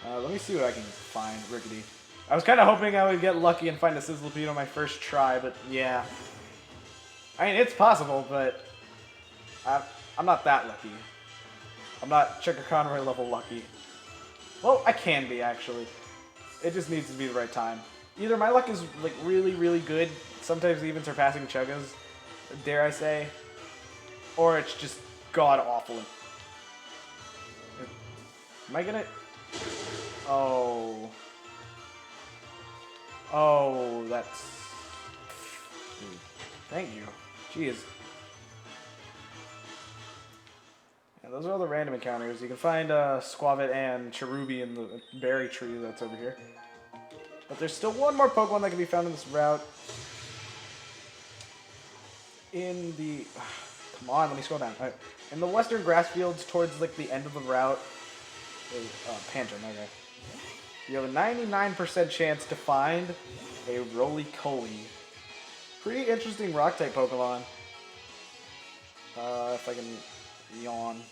Let me see what I can find, Rickety. I was kind of hoping I would get lucky and find a Sizzlipede on my first try, but yeah. I mean, it's possible, but I'm not that lucky. I'm not Checker Conroy level lucky. Well, I can be, actually. It just needs to be the right time. Either my luck is like really, really good, sometimes even surpassing Chugga's, dare I say, or it's just god-awful. Am I gonna... Oh. Oh, that's... Thank you. Jeez. Yeah, those are all the random encounters. You can find Squavit and Cherubi in the berry tree that's over here. But there's still one more Pokemon that can be found in this route. In the... Come on, let me scroll down. Right. In the western grass fields towards like the end of the route... Panther, okay. You have a 99% chance to find a Roly-Poly. Pretty interesting rock-type Pokemon. If I can... Yawn.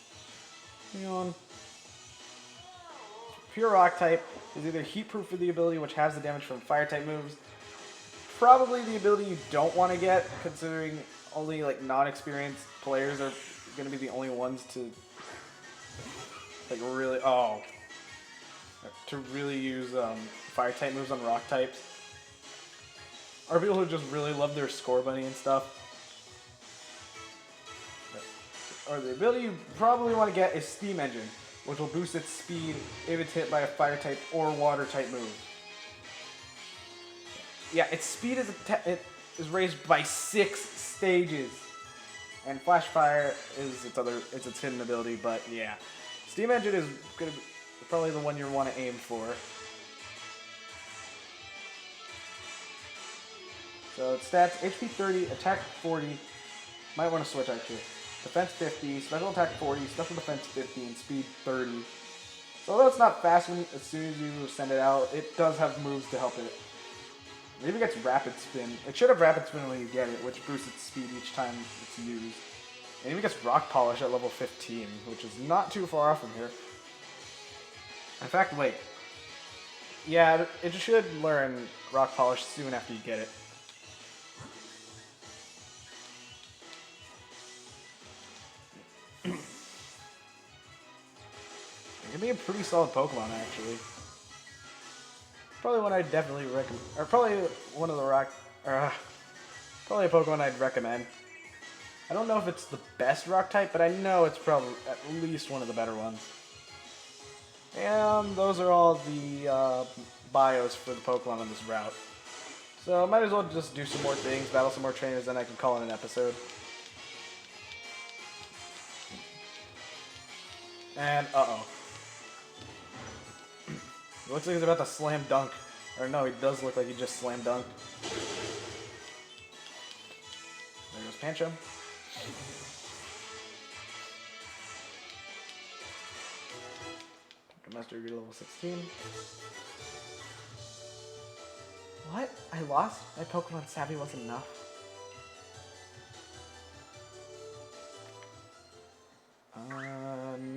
Pure rock-type is either heat-proof for the ability, which has the damage from fire-type moves. Probably the ability you don't want to get, considering only like non-experienced players are going to be the only ones to like really... Oh. To really use fire-type moves on rock-types. Or people who just really love their Score Bunny and stuff. Or the ability you probably want to get is Steam Engine, which will boost its speed if it's hit by a fire-type or water-type move. Yeah, its speed is raised by 6 stages. And Flash Fire is its hidden ability, but yeah. Steam Engine is gonna be probably the one you want to aim for. So its stats, HP 30, attack 40. Might want to switch actually. Defense 50, special attack 40, special defense 50, and speed 30. So although it's not fast as soon as you send it out, it does have moves to help it. It even gets Rapid Spin. It should have Rapid Spin when you get it, which boosts its speed each time it's used. It even gets Rock Polish at level 15, which is not too far off from here. In fact, wait. Yeah, it should learn Rock Polish soon after you get it. It can be a pretty solid Pokemon, actually. Probably one I'd definitely recommend, or probably one of the probably a Pokemon I'd recommend. I don't know if it's the best rock type, but I know it's probably at least one of the better ones. And those are all the bios for the Pokemon on this route. So might as well just do some more things, battle some more trainers, then I can call it an episode. And uh-oh. It looks like he's about to slam dunk. Or no, he does look like he just slam dunked. There goes Pancho. Master Degree level 16. What? I lost? My Pokemon Savvy wasn't enough.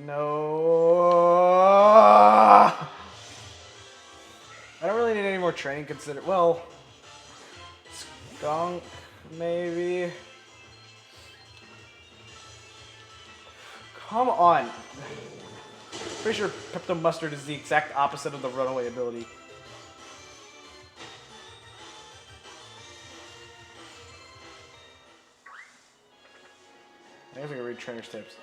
No. I don't really need any more training considered. Well, Skunk, maybe. Come on. Pretty sure Pepto Mustard is the exact opposite of the runaway ability. I guess I can read trainer's tips.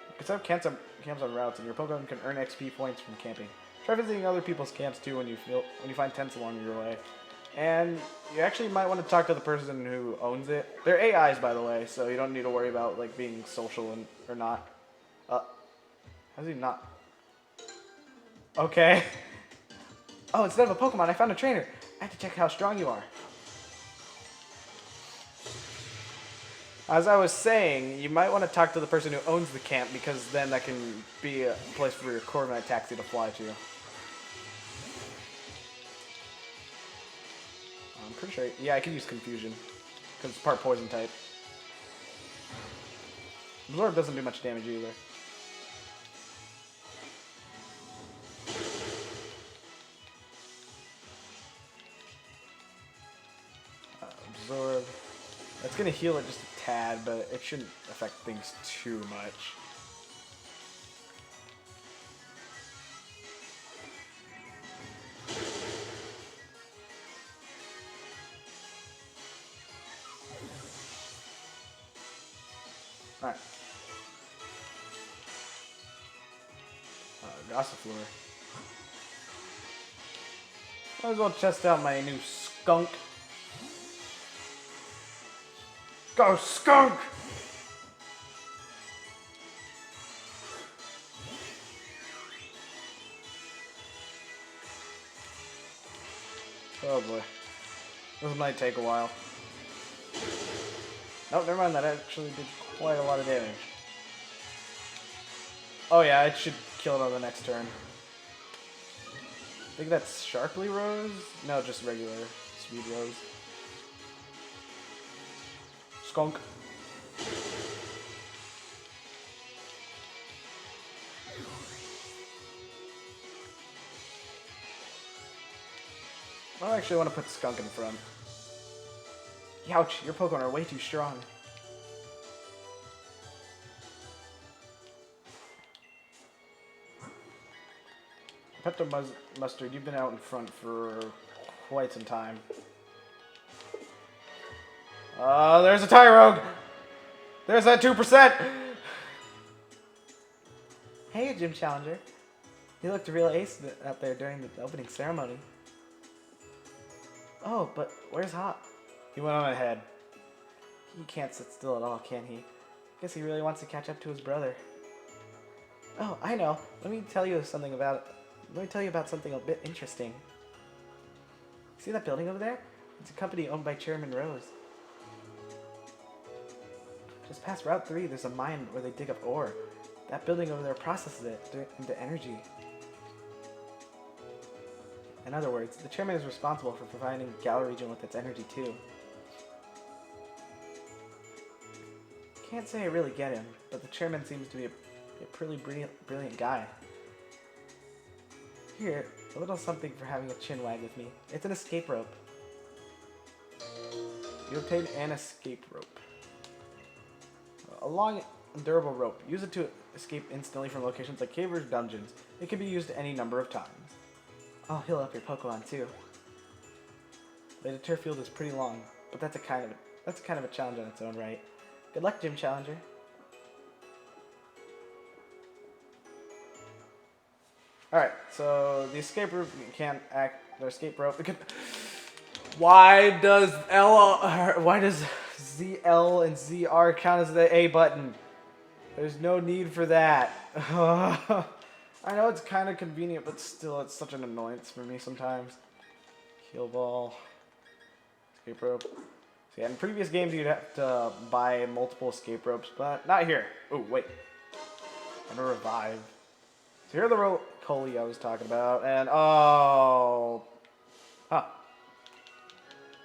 You can set up camps on routes, and your Pokemon can earn XP points from camping. Try visiting other people's camps too when you find tents along your way. And you actually might want to talk to the person who owns it. They're AIs, by the way, so you don't need to worry about like being social or not. How's he not? Okay. Oh, instead of a Pokemon, I found a trainer. I have to check how strong you are. As I was saying, you might want to talk to the person who owns the camp because then that can be a place for your Corviknight taxi to fly to. I'm pretty sure. Yeah, I can use Confusion because it's part poison type. Absorb doesn't do much damage either. Absorb. That's gonna heal it just a tad, but it shouldn't affect things too much. Alright. Gossifleur. Might as well test out my new skunk. Go skunk! Oh boy. This might take a while. Nope, never mind, that actually did quite a lot of damage. Oh yeah, it should kill it on the next turn. I think that's Sharply Rose? No, just regular Speed Rose. Skunk. I actually want to put Skunk in front. Youch, your Pokemon are way too strong. Pepto Mustard, you've been out in front for quite some time. There's a Tyrogue! There's that 2%! Hey, Gym Challenger. You looked a real ace out there during the opening ceremony. Oh, but where's Hop? He went on ahead. He can't sit still at all, can he? Guess he really wants to catch up to his brother. Oh, I know. Let me tell you about something a bit interesting. See that building over there? It's a company owned by Chairman Rose. Just past Route 3, there's a mine where they dig up ore. That building over there processes it into energy. In other words, the chairman is responsible for providing Galar region with its energy too. Can't say I really get him, but the chairman seems to be a pretty brilliant guy. Here, a little something for having a chin wag with me. It's an escape rope. You obtain an escape rope. A long and durable rope. Use it to escape instantly from locations like caves or dungeons. It can be used any number of times. I'll heal up your Pokemon too. The turf field is pretty long, but that's kind of a challenge on its own right. Good luck, Gym Challenger. Alright, so the escape rope can't act. The escape rope. Why does ZL and ZR count as the A button? There's no need for that. I know it's kind of convenient, but still, it's such an annoyance for me sometimes. Heal Ball. Escape Rope. So yeah, in previous games, you'd have to buy multiple escape ropes, but not here. Oh, wait. And a Revive. So here are the Roly I was talking about, and oh. Huh.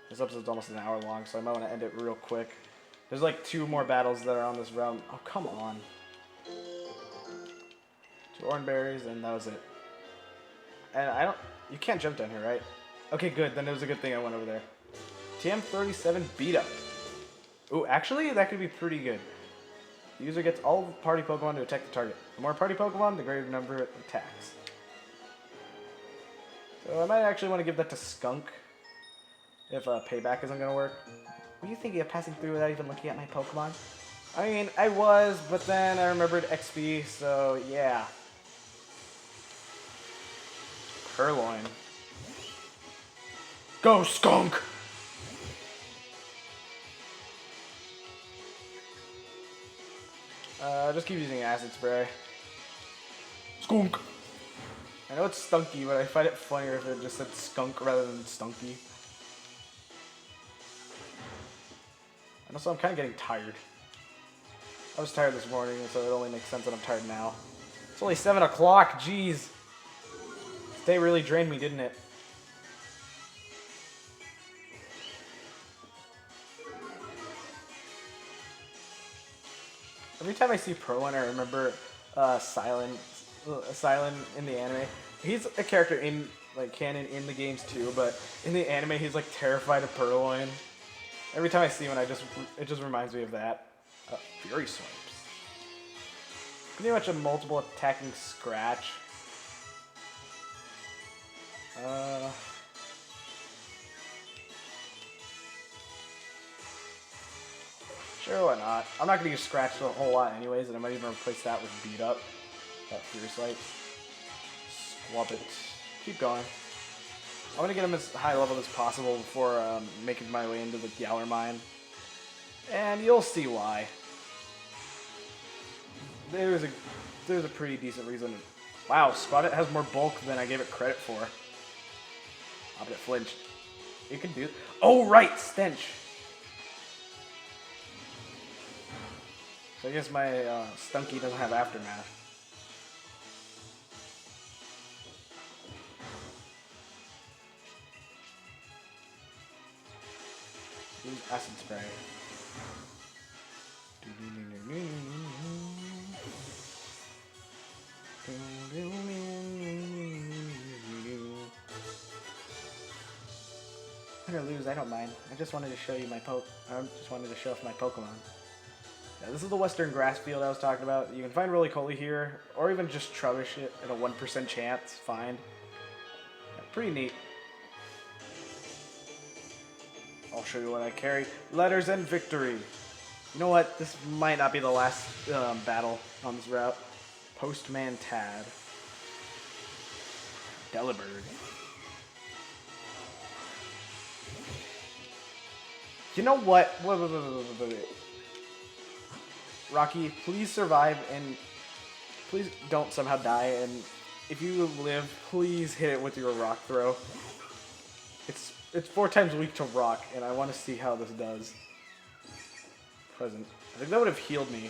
This episode's almost an hour long, so I might want to end it real quick. There's like 2 more battles that are on this realm. Oh, come on. 2 Oranberries, and that was it. And you can't jump down here, right? Okay, good, then it was a good thing I went over there. TM37 Beat Up. Ooh, actually, that could be pretty good. The user gets all party Pokemon to attack the target. The more party Pokemon, the greater number it attacks. So I might actually want to give that to Skunk. If Payback isn't going to work. Were you thinking of passing through without even looking at my Pokemon? I mean, I was, but then I remembered XP, so yeah. Purloin. Go, skunk! Just keep using acid spray. Skunk! I know it's stunky, but I find it funnier if it just said skunk rather than stunky. And also, I'm kind of getting tired. I was tired this morning, so it only makes sense that I'm tired now. It's only 7 o'clock, jeez. This day really drained me, didn't it? Every time I see Purloin, I remember Silent in the anime. He's a character in like canon in the games too, but in the anime he's like terrified of Purloin. Every time I see him, it just reminds me of that. Fury Swipes. Pretty much a multiple attacking scratch. Sure, why not? I'm not going to use Scratch a whole lot anyways, and I might even replace that with Beat Up. That Fury Swipe. Swap it. Keep going. I want to get him as high level as possible before making my way into the Galar Mine. And you'll see why. There's a pretty decent reason. Wow, Spot has more bulk than I gave it credit for. I'll bet it flinched. You can do it. Oh, right! Stench! So I guess my Stunky doesn't have Aftermath. Use Acid Spray. Win or lose, I don't mind. I just wanted to show you my show off my Pokemon. Yeah, this is the Western Grass Field I was talking about. You can find Roly-Coly here, or even just Trubbish it at a 1% chance. Find. Yeah, pretty neat. I'll show you what I carry. Letters and Victory. You know what? This might not be the last battle on this route. Postman Tad. Delibird. You know what? Wait. Rocky, please survive and please don't somehow die. And if you live, please hit it with your rock throw. It's 4 times weak to rock, and I want to see how this does. Present. I think that would have healed me.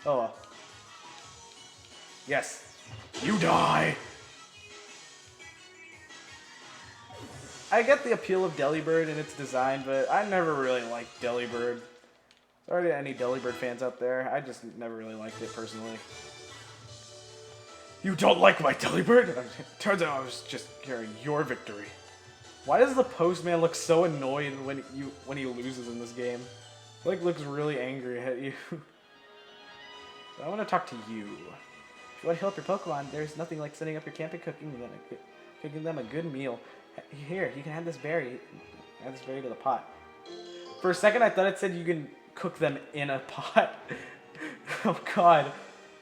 Oh well. Yes. You die! I get the appeal of Delibird and its design, but I never really liked Delibird. Sorry to any Delibird fans out there, I just never really liked it personally. You don't like my Delibird? Turns out I was just carrying your victory. Why does the postman look so annoyed when he loses in this game? Like, looks really angry at you. So I want to talk to you. If you want to heal up your Pokemon, there's nothing like setting up your camp and cooking them a good meal. Here, you can add this berry. Add this berry to the pot. For a second, I thought it said you can cook them in a pot. Oh God.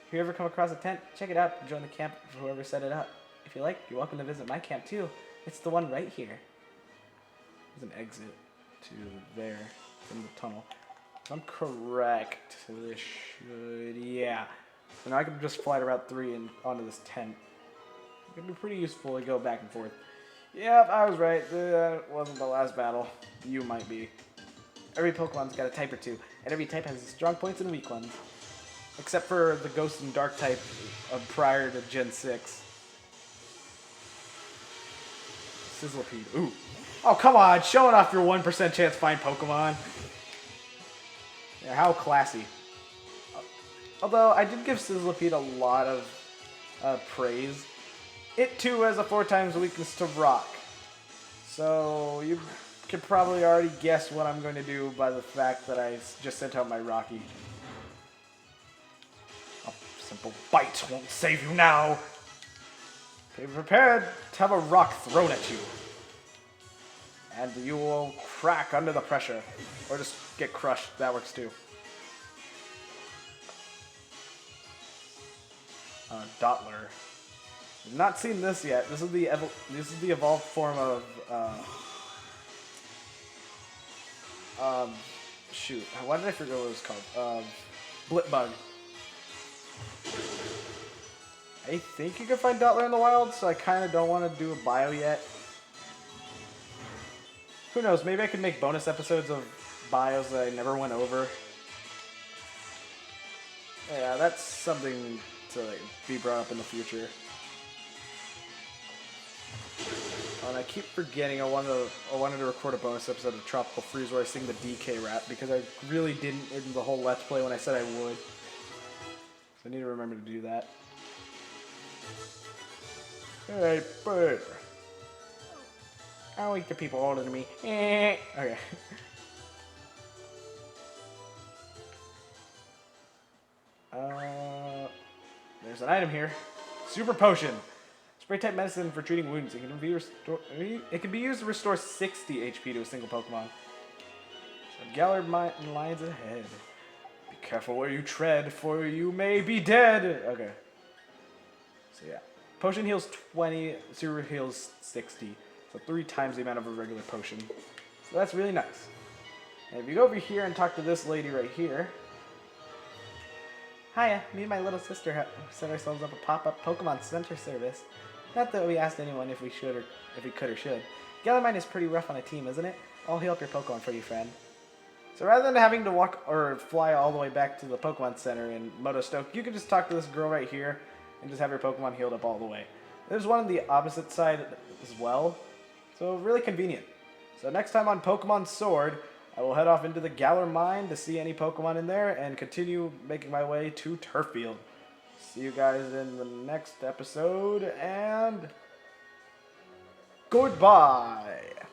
If you ever come across a tent, check it out and join the camp of whoever set it up. If you like, you're welcome to visit my camp too. It's the one right here. There's an exit to there from the tunnel. If I'm correct, this should, yeah. So now I can just fly to Route 3 and onto this tent. It can be pretty useful to go back and forth. Yep, I was right. That wasn't the last battle. You might be. Every Pokemon's got a type or two, and every type has strong points and weak ones. Except for the Ghost and Dark type prior to Gen 6. Sizzlipede. Ooh. Oh, come on. Showing off your 1% chance find Pokemon. Yeah, how classy. Although, I did give Sizzlipede a lot of praise. It, too, has a 4 times weakness to rock. So, you can probably already guess what I'm going to do by the fact that I just sent out my Rocky. A simple bite won't save you now. Be prepared to have a rock thrown at you. And you will crack under the pressure. Or just get crushed. That works too. Dottler. I've not seen this yet. This is the evolved form of shoot. Why did I forget what it was called? Blipbug. I think you can find Dottler in the wild, so I kind of don't want to do a bio yet. Who knows? Maybe I could make bonus episodes of bios that I never went over. Yeah, that's something to like, be brought up in the future. Oh, and I keep forgetting I wanted to record a bonus episode of Tropical Freeze where I sing the DK rap because I really didn't in the whole Let's Play when I said I would. So I need to remember to do that. Hey, bird. I'll eat the people older than me. Okay. There's an item here. Super potion. Spray type medicine for treating wounds. It can be used to restore 60 HP to a single Pokemon. So Galar lines ahead. Be careful where you tread, for you may be dead. Okay. So yeah. Potion heals 20, super heals 60. So 3 times the amount of a regular potion. So that's really nice. And if you go over here and talk to this lady right here. Hiya, me and my little sister have set ourselves up a pop-up Pokemon Center service. Not that we asked anyone if we should or if we could or should. Galarmine is pretty rough on a team, isn't it? I'll heal up your Pokemon for you, friend. So rather than having to walk or fly all the way back to the Pokemon Center in Motostoke, you can just talk to this girl right here and just have your Pokemon healed up all the way. There's one on the opposite side as well, so really convenient. So next time on Pokemon Sword, I will head off into the Galar Mine to see any Pokemon in there and continue making my way to Turffield. See you guys in the next episode, and goodbye!